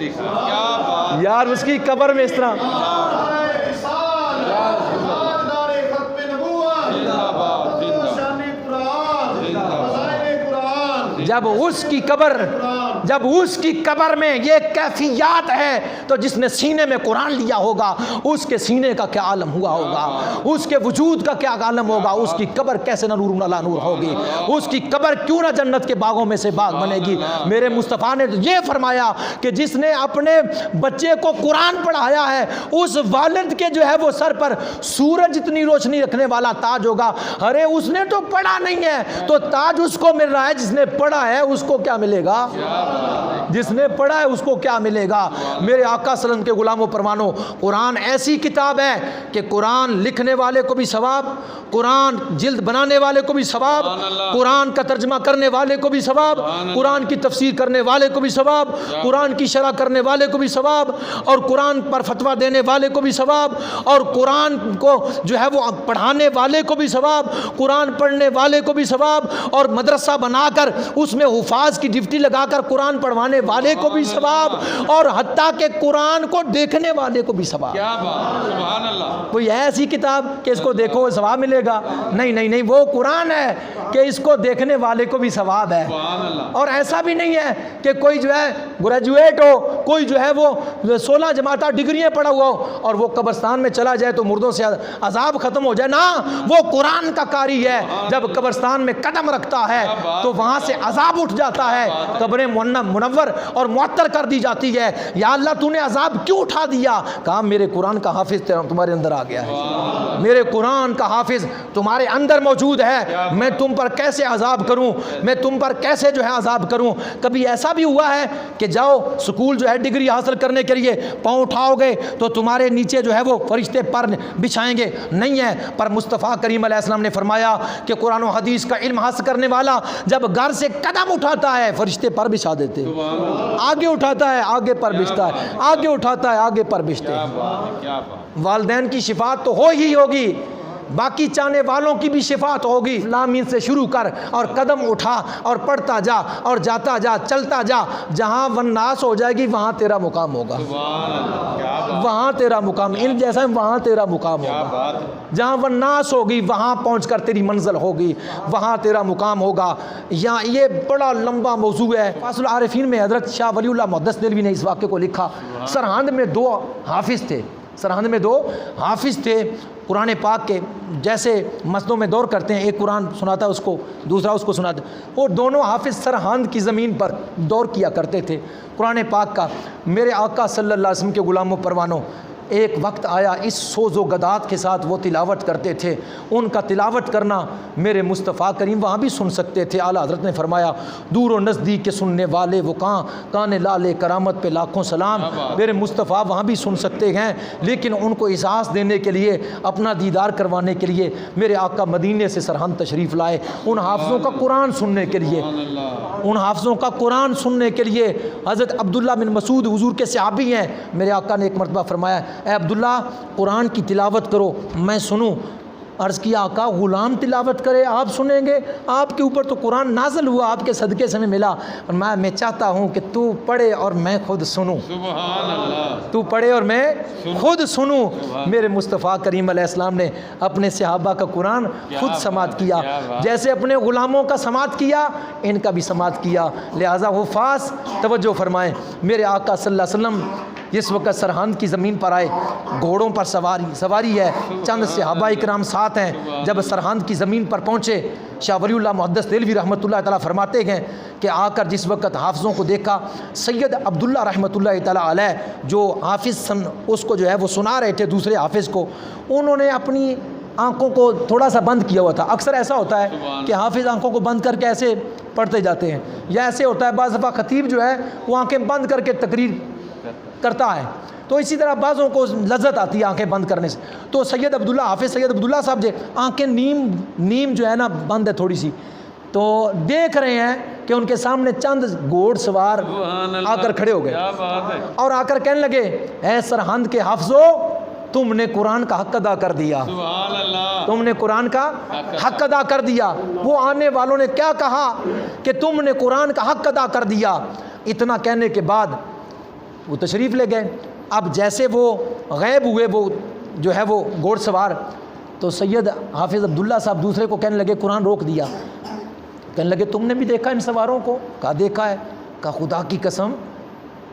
یار اس کی قبر میں اس طرح جب اس کی قبر میں یہ کیفیات ہے تو جس نے سینے میں قرآن لیا ہوگا اس کے سینے کا کیا عالم ہوا ہوگا، اس کے وجود کا کیا عالم ہوگا، اس کی قبر کیسے نہ نور علی نور ہوگی، اس کی قبر کیوں نہ جنت کے باغوں میں سے باغ بنے گی۔ میرے مصطفیٰ نے یہ فرمایا کہ جس نے اپنے بچے کو قرآن پڑھایا ہے اس والد کے جو ہے وہ سر پر سورج جتنی روشنی رکھنے والا تاج ہوگا۔ ارے اس نے تو پڑھا نہیں ہے تو تاج اس کو مل رہا ہے، جس نے پڑھا ہے اس کو کیا ملے گا؟ جس نے پڑھا ہے اس کو کیا ملے گا؟ میرے آقا صلی اللہ علیہ وسلم کے غلاموں پروانوں، قرآن ایسی کتاب ہے کہ قرآن لکھنے والے کو بھی ثواب، قرآن جلد بنانے والے کو بھی ثواب، قرآن کا ترجمہ کرنے والے کو بھی ثواب، قرآن کی تفسیر کرنے والے کو بھی ثواب، قرآن کی شرح کرنے والے کو بھی ثواب، اور قرآن پر فتویٰ دینے والے کو بھی ثواب، اور قرآن کو جو ہے وہ پڑھانے والے کو بھی ثواب، قرآن پڑھنے والے کو بھی ثواب، اور مدرسہ بنا کر اس میں حفاظ کی ڈیوٹی لگا کر قرآن پڑھوانے والے کو بھی ثواب، اور حتیٰ کہ قرآن کو دیکھنے والے کو بھی ثواب۔ کیا بات، سبحان اللہ۔ کوئی ایسی کتاب کہ اس کو دیکھو ثواب ملے گا؟ نہیں، وہ قرآن ہے کہ اس کو دیکھنے والے کو بھی ثواب ہے۔ اور ایسا بھی نہیں ہے کہ کوئی جو ہے گریجویٹ ہو، کوئی جو ہے وہ 16 جماعتہ ڈگریاں پڑھا ہوا ہو اور وہ قبرستان میں چلا جائے تو مردوں سے عذاب ختم ہو جائے، نہ، وہ قرآن کا قاری ہے، جب قبرستان میں قدم رکھتا ہے تو وہاں سے عذاب اٹھ جاتا ہے، قبریں منور اور معطر کر دی جاتی ہے۔ یا اللہ تو نے عذاب کیوں اٹھا دیا؟ کہا میرے قرآن کا حافظ تمہارے اندر آ گیا ہے، میرے قرآن کا حافظ تمہارے اندر موجود ہے، میں تم پر کیسے عذاب کروں، میں تم پر کیسے جو ہے عذاب کروں۔ کبھی ایسا بھی ہوا ہے کہ جاؤ سکول جو ہے ڈگری حاصل کرنے کے لیے پاؤں اٹھاؤ گے تو تمہارے نیچے جو ہے وہ فرشتے پر بچھائیں گے؟ نہیں ہے، پر مصطفیٰ کریم علیہ السلام نے فرمایا کہ قرآن و حدیث کا علم حاصل کرنے والا جب گھر سے قدم اٹھاتا ہے فرشتے پر بچھا دیتے، آگے اٹھاتا ہے آگے پر بچھتا ہے، آگے اٹھاتا ہے آگے پر بچھتے ہیں۔ والدین کی شفاعت تو ہو ہی ہوگی، باقی چاہنے والوں کی بھی شفاعت ہوگی، لامین سے شروع کر اور قدم اٹھا اور پڑھتا جا اور جاتا جا، چلتا جا، جہاں والناس ہو جائے گی وہاں تیرا مقام ہوگا، سبحان اللہ، کیا بات، وہاں تیرا مقام، ان جیسا وہاں تیرا مقام کیا ہوگا، بات ہے، جہاں والناس ہوگی وہاں پہنچ کر تیری منزل ہوگی، وہاں تیرا مقام ہوگا۔ یا یہ بڑا لمبا موضوع ہے۔ فاصل العارفین میں حضرت شاہ ولی اللہ محدث دہلوی نے اس واقعے کو لکھا۔ سرہند میں 2 حافظ تھے، سرہند میں 2 حافظ تھے قرآن پاک کے، جیسے مسجدوں میں دور کرتے ہیں، ایک قرآن سناتا ہے اس کو، دوسرا اس کو سناتا ہے، وہ دونوں حافظ سرہند کی زمین پر دور کیا کرتے تھے قرآن پاک کا۔ میرے آقا صلی اللہ علیہ وسلم کے غلاموں پروانوں، ایک وقت آیا اس سوز و گدات کے ساتھ وہ تلاوت کرتے تھے، ان کا تلاوت کرنا میرے مصطفیٰ کریم وہاں بھی سن سکتے تھے۔ اعلیٰ حضرت نے فرمایا دور و نزدیک کے سننے والے وہ کان لال کرامت پہ لاکھوں سلام، میرے مصطفیٰ وہاں بھی سن سکتے ہیں، لیکن ان کو احساس دینے کے لیے، اپنا دیدار کروانے کے لیے میرے آقا مدینے سے سرہند تشریف لائے ان حافظوں کا قرآن سننے کے لیے، سبحان اللہ، ان حافظوں کا قرآن سننے کے لیے۔ حضرت عبداللہ بن مسعود حضور کے صحابی ہیں، میرے آقا نے ایک مرتبہ فرمایا اے عبداللہ قرآن کی تلاوت کرو میں سنوں۔ عرض کیا آقا غلام تلاوت کرے آپ سنیں گے؟ آپ کے اوپر تو قرآن نازل ہوا، آپ کے صدقے سے میں ملا، اور میں چاہتا ہوں کہ تو پڑھے اور میں خود سنوں، سبحان اللہ، تو پڑھے اور میں خود سنوں۔ میرے مصطفیٰ کریم علیہ السلام نے اپنے صحابہ کا قرآن خود سماعت کیا، جیسے اپنے غلاموں کا سماعت کیا ان کا بھی سماعت کیا۔ لہٰذا حفاظ توجہ فرمائیں، میرے آقا صلی اللہ علیہ وسلم جس وقت سرہند کی زمین پر آئے، گھوڑوں پر سواری ہے، چند صحابہ اکرام ساتھ ہیں، جب سرہند کی زمین پر پہنچے شاہ ولی اللہ محدث دہلوی رحمۃ اللہ تعالیٰ فرماتے ہیں کہ آ کر جس وقت حافظوں کو دیکھا، سید عبداللہ رحمۃ اللہ تعالیٰ علیہ جو حافظ اس کو جو ہے وہ سنا رہے تھے دوسرے حافظ کو، انہوں نے اپنی آنکھوں کو تھوڑا سا بند کیا ہوا تھا۔ اکثر ایسا ہوتا ہے کہ حافظ آنکھوں کو بند کر کے ایسے پڑھتے جاتے ہیں، یا ایسے ہوتا ہے بعض دفعہ خطیب جو ہے وہ آنکھیں بند کر کے تقریر کرتا ہے، تو اسی طرح بعضوں کو لذت آتی ہے آنکھیں بند کرنے سے۔ تو سید عبداللہ حافظ سید عبداللہ صاحب جو آنکھیں نیم جو ہے نا بند ہے تھوڑی سی، تو دیکھ رہے ہیں کہ ان کے سامنے چند گھوڑ سوار آ کر کھڑے ہو گئے کیا بات ہے، اور آ کر کہنے لگے اے سرہند کے حافظو تم نے قرآن کا حق ادا کر دیا، سبحان اللہ، تم نے قرآن کا حق ادا کر دیا۔ وہ آنے والوں نے کیا کہا کہ تم نے قرآن کا حق ادا کر دیا۔ اتنا کہنے کے بعد وہ تشریف لے گئے۔ اب جیسے وہ غائب ہوئے وہ جو ہے وہ گھوڑ سوار، تو سید حافظ عبداللہ صاحب دوسرے کو کہنے لگے قرآن روک دیا، کہنے لگے تم نے بھی دیکھا ان سواروں کو؟ کہا دیکھا ہے۔ کہا خدا کی قسم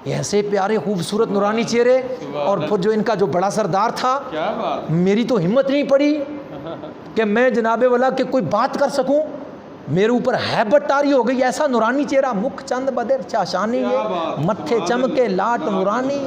یہ ایسے پیارے خوبصورت نورانی چہرے، اور پھر جو ان کا جو بڑا سردار تھا، کیا بات، میری تو ہمت نہیں پڑی کہ میں جناب والا کہ کوئی بات کر سکوں، میرے اوپر ہیبت طاری ہو گئی، ایسا نورانی چہرہ، مکھ چند بدر چاشانی ہے، متھے چمکے لاٹ نورانی،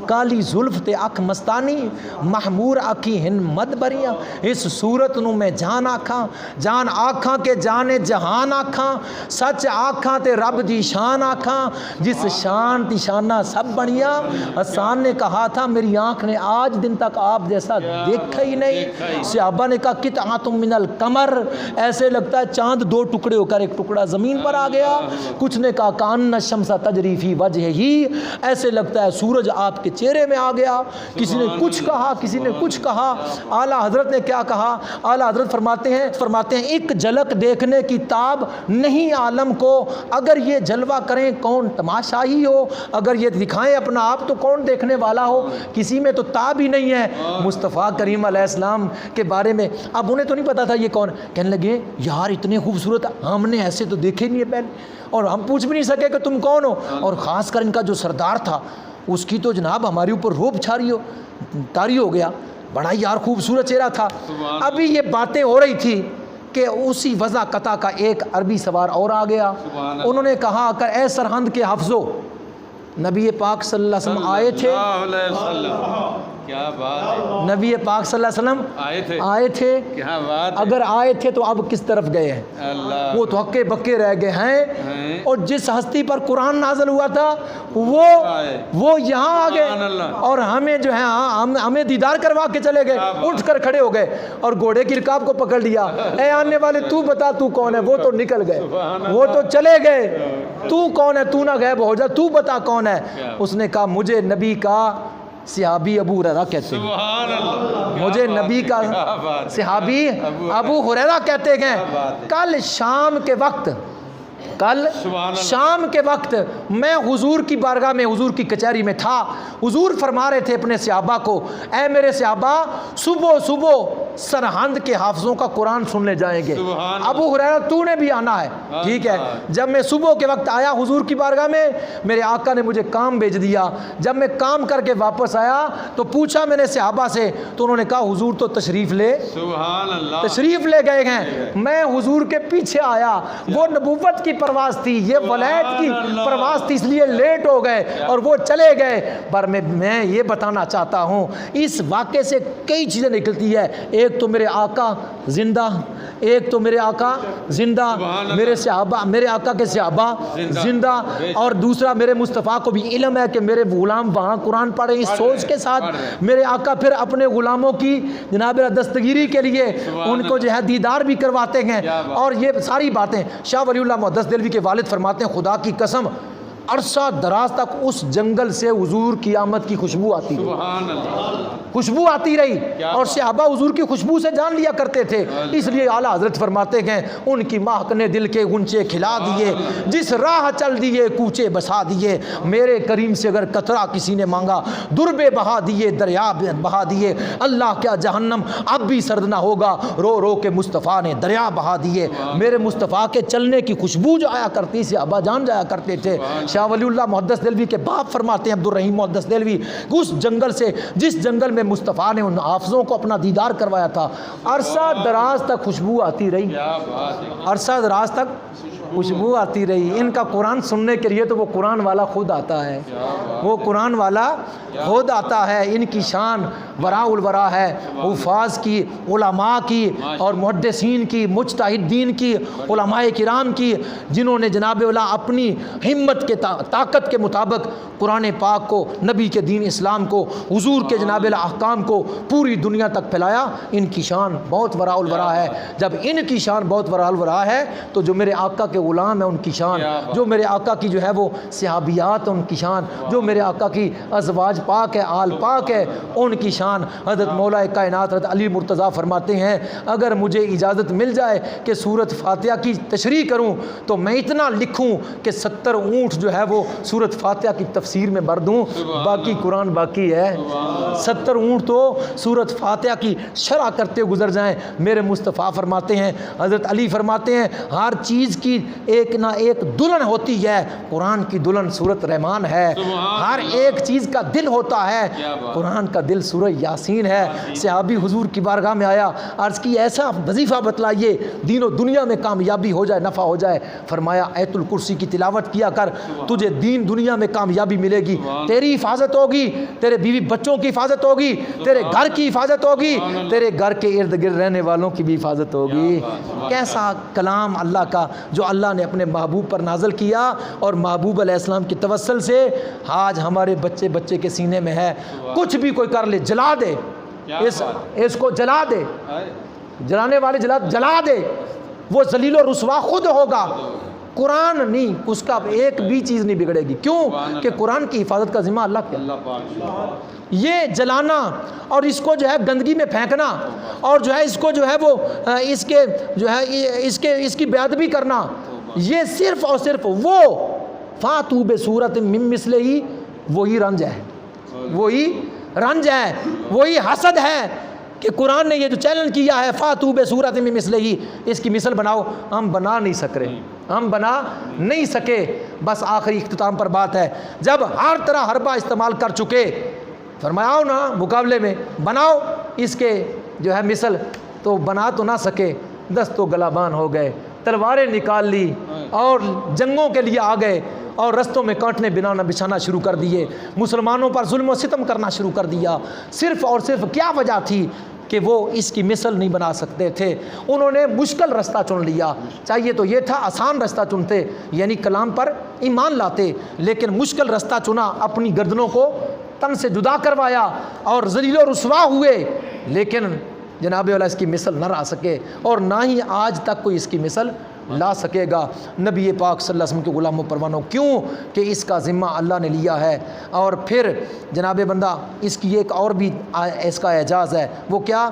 کالی زلف تے اکھ مستانی، محمور آکھی ہن مد بریاں، اس صورت نو میں جان آکھاں، جان آکھاں کے جانے جہان آکھاں، سچ آکھاں تے رب دی شان آکھاں، جس شان دی شانہ سب بڑیاں۔ حسان نے کہا تھا میری آنکھ نے آج دن تک آپ جیسا دیکھا ہی نہیں۔ صحابہ نے کہا قطعۃ من القمر، ایسے لگتا ہے چاند 2 ٹکڑے ہو کر ایک ٹکڑا زمین پر آ گیا۔ کچھ نے کہا کان الشمس تجری فی وجہ ہی، ایسے لگتا ہے سورج آپ کے چہرے میں آ گیا۔ کسی نے کچھ کہا، کسی نے کچھ کہا۔ اعلیٰ حضرت نے کیا کہا؟ اعلیٰ حضرت فرماتے ہیں ایک جھلک دیکھنے کی تاب نہیں عالم کو، اگر یہ جلوہ کریں کون تماشائی ہو، اگر یہ دکھائیں اپنا آپ تو کون دیکھنے والا ہو، کسی میں تو تاب ہی نہیں ہے مصطفیٰ کریم علیہ السلام کے بارے میں۔ اب انہیں تو نہیں پتا تھا یہ کون، کہنے لگے یار اتنے خوبصورت ہم نے ایسے تو دیکھے نہیں ہے پہلے، اور ہم پوچھ بھی نہیں سکے کہ تم کون ہو، اور خاص کر ان کا جو سردار تھا اس کی تو جناب ہمارے اوپر روب طاری ہو گیا، بڑا یار خوبصورت چہرہ تھا۔ ابھی یہ باتیں ہو رہی تھی کہ اسی وضع قطع کا ایک عربی سوار اور آ گیا۔ انہوں نے کہا کہ اے سرہند کے حافظو، نبی پاک صلی اللہ علیہ وسلم آئے تھے، کیا بات ہے، نبی پاک صلی اللہ علیہ وسلم آئے تھے، کیا بات ہے، اگر آئے تھے تو اب کس طرف گئے ہیں؟ اللہ، وہ تو ہکے بکے رہ گئے ہیں، اور جس ہستی پر قرآن نازل ہوا تھا وہ یہاں آ گئے، اور ہمیں جو ہے ہمیں دیدار کروا کے چلے گئے، اٹھ کر کھڑے ہو گئے اور گھوڑے کی رکاب کو پکڑ لیا، اے آنے والے تو بتا تو کون ہے؟ وہ تو نکل گئے، وہ تو چلے گئے، تو کون ہے؟ تو نہ غائب ہو جا، تو بتا کون ہے؟ اس نے کہا مجھے نبی کا صحابی ابو ہریرہ کہتے ہیں، سبحان اللہ، مجھے نبی کا کیا بات ہے، صحابی ابو ہریرہ کہتے ہیں کل شام کے وقت، کل سبحان اللہ، شام کے وقت میں حضور کی بارگاہ میں، حضور کی کچہری میں تھا، حضور فرما رہے تھے اپنے صحابہ کو، اے میرے صحابہ صبح صبح سرہند کے حافظوں کا قرآن سننے جائیں گے، سبحان ابو ہریرہ تو نے بھی آنا ہے، ٹھیک ہے۔ جب میں صبح کے وقت آیا حضور کی بارگاہ میں، میرے آقا نے مجھے کام بھیج دیا، جب میں کام کر کے واپس آیا تو پوچھا میں نے صحابہ سے، تو انہوں نے کہا حضور تو تشریف لے سبحان اللہ، تشریف لے گئے ہیں، میں حضور کے پیچھے آیا، وہ نبوت کی پرواز تھی، یہ ولایت کی پرواز تھی، اس لیے لیٹ ہو گئے اور وہ چلے گئے۔ پر میں یہ بتانا چاہتا ہوں اس واقعے سے کئی چیزیں نکلتی ہے، ایک تو میرے آقا زندہ، ایک تو میرے آقا زندہ، میرے صحابہ، میرے آقا کے صحابہ زندہ، اور دوسرا میرے مصطفیٰ کو بھی علم ہے کہ میرے غلام وہاں قرآن پڑھیں، اس سوچ کے ساتھ میرے آقا پھر اپنے غلاموں کی جناب دستگیری کے لیے ان کو جو ہے دیدار بھی کرواتے ہیں، اور یہ ساری باتیں شاہ ولی اللہ محدث دہلوی کے والد فرماتے ہیں خدا کی قسم عرصہ دراز تک اس جنگل سے حضور کی آمد کی خوشبو آتی رہی، سبحان اللہ، خوشبو آتی رہی، اور صحابہ حضور کی خوشبو سے جان لیا کرتے تھے، اس لیے اعلیٰ حضرت فرماتے ہیں ان کی مہک نے دل کے غنچے کھلا دیے، جس راہ چل دیے کوچے بسا دیے، میرے کریم سے اگر قطرہ کسی نے مانگا دربے بہا دیے، دریا بہا دیے، اللہ کیا جہنم اب بھی سرد نہ ہوگا، رو رو کے مصطفیٰ نے دریا بہا دیے، میرے مصطفیٰ کے چلنے کی خوشبو جو آیا کرتی صحابہ جان جایا کرتے تھے۔ شاہ ولی اللہ محدث دہلوی کے باپ فرماتے ہیں عبد الرحیم محدث دہلوی، اس جنگل سے جس جنگل میں مصطفیٰ نے ان حافظوں کو اپنا دیدار کروایا تھا عرصہ دراز تک خوشبو آتی رہی، کیا بات ہے، عرصہ دراز تک خوشبو آتی رہی۔ ان کا قرآن سننے کے لیے تو وہ قرآن والا خود آتا ہے، وہ قرآن والا خود آتا ہے، ان کی شان وراء الورا ہے، حفاظ کی، علماء کی اور محدثین کی، مجتہدین کی، علماء کرام کی، جنہوں نے جناب والا اپنی ہمت کے طاقت کے مطابق قرآن پاک کو، نبی کے دین اسلام کو، حضور کے جناب احکام کو پوری دنیا تک پھیلایا، ان کی شان بہت وراء الورا ہے۔ جب ان کی شان بہت وراء الورا ہے تو جو میرے آقا کے غلام ہیں ان کی شان، جو میرے آقا کی جو ہے وہ صحابیات ان کی شان، جو میرے آقا کی ازواج پاک ہے، آل پاک ہے، ان کی شان۔ حضرت مولا کائنات حضرت علی مرتضیٰ فرماتے ہیں اگر مجھے اجازت مل جائے کہ سورۃ فاتحہ کی تشریح کروں تو میں اتنا لکھوں کہ 70 اونٹ جو ہے وہ سورۃ فاتحہ کی تفسیر میں بھر دوں، باقی قرآن باقی ہے، 70 اونٹ تو سورۃ فاتحہ کی شرح کرتے گزر جائیں۔ میرے مصطفیٰ فرماتے ہیں، حضرت علی فرماتے ہیں ہر چیز کی ایک نہ ایک دلہن ہوتی ہے، قرآن کی دلہن سورۃ رحمان ہے، ہر ایک چیز کا دل ہوتا ہے، قرآن کا دل سورہ یاسین ہے۔ صحابی حضور کی بارگاہ میں آیا، عرض کی ایسا وظیفہ بتلائیے دین و دنیا میں کامیابی ہو جائے، نفع ہو جائے۔ فرمایا آیت الکرسی کی تلاوت کیا کر، تجھے دین دنیا میں کامیابی ملے گی، تیری حفاظت ہوگی، تیرے بیوی بچوں کی حفاظت ہوگی، تیرے گھر کی حفاظت ہوگی، تیرے گھر کے ارد گرد رہنے والوں کی بھی حفاظت ہوگی۔ کیسا کلام اللہ کا جو اللہ نے اپنے محبوب پر نازل کیا، اور محبوب علیہ السلام کی توسل سے آج ہمارے بچے کے سینے میں ہے۔ کچھ بھی کوئی کر لے جلا دے، اس کو جلا دے، جلانے والے جلا دے، وہ ذلیل و رسوا خود ہوگا، قرآن نہیں، اس کا ایک بھی چیز نہیں بگڑے گی۔ کیوں کہ قرآن کی حفاظت کا ذمہ اللہ کیا، یہ جلانا اور اس کو جو ہے گندگی میں پھینکنا، اور جو ہے اس کو جو ہے وہ اس کے جو ہے اس کی بے ادبی کرنا، یہ صرف اور صرف وہ فاتو بصورت من مثلہ، وہی رنج ہے، وہی رنج ہے، وہی حسد ہے کہ قرآن نے یہ جو چیلنج کیا ہے فاتو بصورت من مثلہ، اس کی مثل بناؤ، ہم بنا نہیں سک رہے، ہم بنا نہیں سکے۔ بس آخری اختتام پر بات ہے، جب ہر طرح حربہ استعمال کر چکے، فرمایا آؤ نا مقابلے میں بناؤ اس کے جو ہے مثل، تو بنا تو نہ سکے، دست و گلابان ہو گئے، تلواریں نکال لی اور جنگوں کے لیے آ گئے، اور رستوں میں کانٹنے بچھانا شروع کر دیے، مسلمانوں پر ظلم و ستم کرنا شروع کر دیا۔ صرف اور صرف کیا وجہ تھی کہ وہ اس کی مثل نہیں بنا سکتے تھے، انہوں نے مشکل رستہ چن لیا۔ چاہیے تو یہ تھا آسان رستہ چنتے، یعنی کلام پر ایمان لاتے، لیکن مشکل رستہ چنا، اپنی گردنوں کو تن سے جدا کروایا اور ذلیل و رسوا ہوئے، لیکن جناب والا اس کی مثل نہ رہ سکے، اور نہ ہی آج تک کوئی اس کی مثل لا سکے گا نبی پاک صلی اللہ علیہ وسلم کے غلاموں پروانوں، کیوں کہ اس کا ذمہ اللہ نے لیا ہے۔ اور پھر جناب بندہ اس کی ایک اور بھی اس کا اعجاز ہے، وہ کیا؟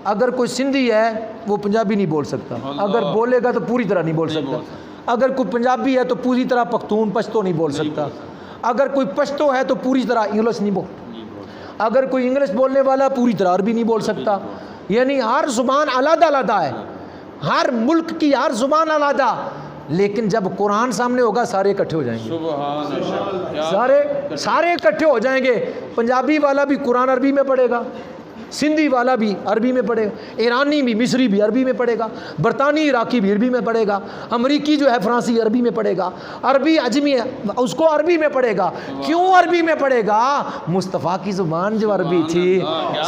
اگر کوئی سندھی ہے وہ پنجابی نہیں بول سکتا، اگر بولے گا تو پوری طرح نہیں بول سکتا۔ اگر کوئی پنجابی ہے تو پوری طرح پختون پشتو نہیں بول سکتا، اگر کوئی پشتو ہے تو پوری طرح انگلش نہیں بول، اگر کوئی انگلش بولنے والا پوری طرح عربی نہیں بول سکتا۔ یعنی ہر زبان علیحدہ علیحدہ ہے، ہر ملک کی ہر زبان علیحدہ، لیکن جب قرآن سامنے ہوگا سارے اکٹھے ہو جائیں گے، سبحان اللہ، سارے اکٹھے ہو جائیں گے۔ پنجابی والا بھی قرآن عربی میں پڑھے گا، سندھی والا بھی عربی میں پڑھے گا، ایرانی بھی مصری بھی عربی میں پڑھے گا، برطانوی عراقی بھی عربی میں پڑھے گا، امریکی جو ہے فرانسی عربی میں پڑھے گا، عربی عجمی اس کو عربی میں پڑھے گا۔ کیوں عربی میں پڑھے گا؟ مصطفیٰ کی زبان جو عربی تھی،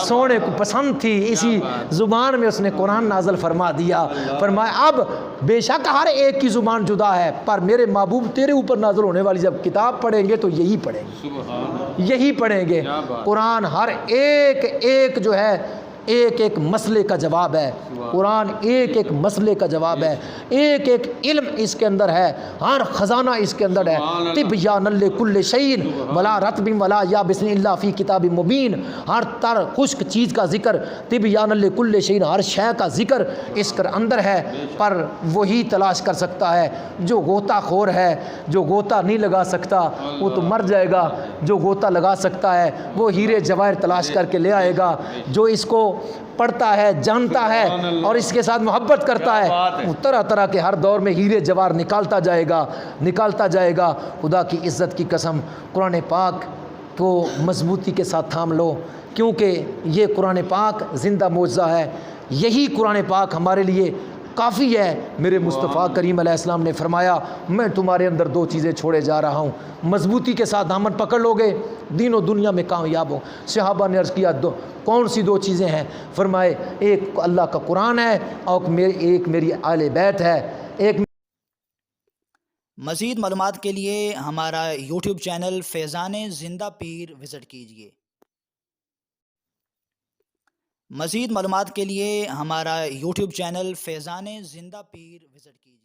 سونے کو پسند تھی، اسی زبان میں اس نے قرآن نازل فرما دیا۔ فرمایا اب بے شک ہر ایک کی زبان جدا ہے، پر میرے محبوب تیرے اوپر نازل ہونے والی جب کتاب پڑھیں گے تو یہی پڑھیں گے، یہی پڑھیں گے۔ قرآن ہر ایک جو ہے ایک ایک مسئلے کا جواب ہے، قرآن ایک ایک مسئلے کا جواب ہے، ایک ایک علم اس کے اندر ہے، ہر خزانہ اس کے اندر ہے۔ طبیان لکل شیء ولا رطب ولا یابس الا فی کتاب مبین، ہر تر خشک چیز کا ذکر، طبیان لکل شیء، ہر شے کا ذکر اس کے اندر ہے، پر وہی تلاش کر سکتا ہے جو غوطہ خور ہے، جو غوطہ نہیں لگا سکتا وہ تو مر جائے گا، جو غوطہ لگا سکتا ہے وہ ہیرے جواہر تلاش کر کے لے آئے گا، جو اس کو پڑھتا ہے، جانتا ہے اور اس کے ساتھ محبت کرتا ہے، وہ طرح طرح کے ہر دور میں ہیرے جواہر نکالتا جائے گا۔ خدا کی عزت کی قسم، قرآن پاک کو مضبوطی کے ساتھ تھام لو، کیونکہ یہ قرآن پاک زندہ معجزہ ہے، یہی قرآن پاک ہمارے لیے کافی ہے۔ میرے مصطفیٰ کریم علیہ السلام نے فرمایا میں تمہارے اندر دو چیزیں چھوڑے جا رہا ہوں، مضبوطی کے ساتھ دامن پکڑ لو گے دین و دنیا میں کامیاب ہو۔ صحابہ نے عرض کیا کون سی دو چیزیں ہیں؟ فرمائے ایک اللہ کا قرآن ہے اور ایک میری اہل بیت ہے، ایک۔ مزید معلومات کے لیے ہمارا یوٹیوب چینل فیضان زندہ پیر وزٹ کیجیے۔ مزید معلومات کے لیے ہمارا یوٹیوب چینل فیضان زندہ پیر وزٹ کیجیے۔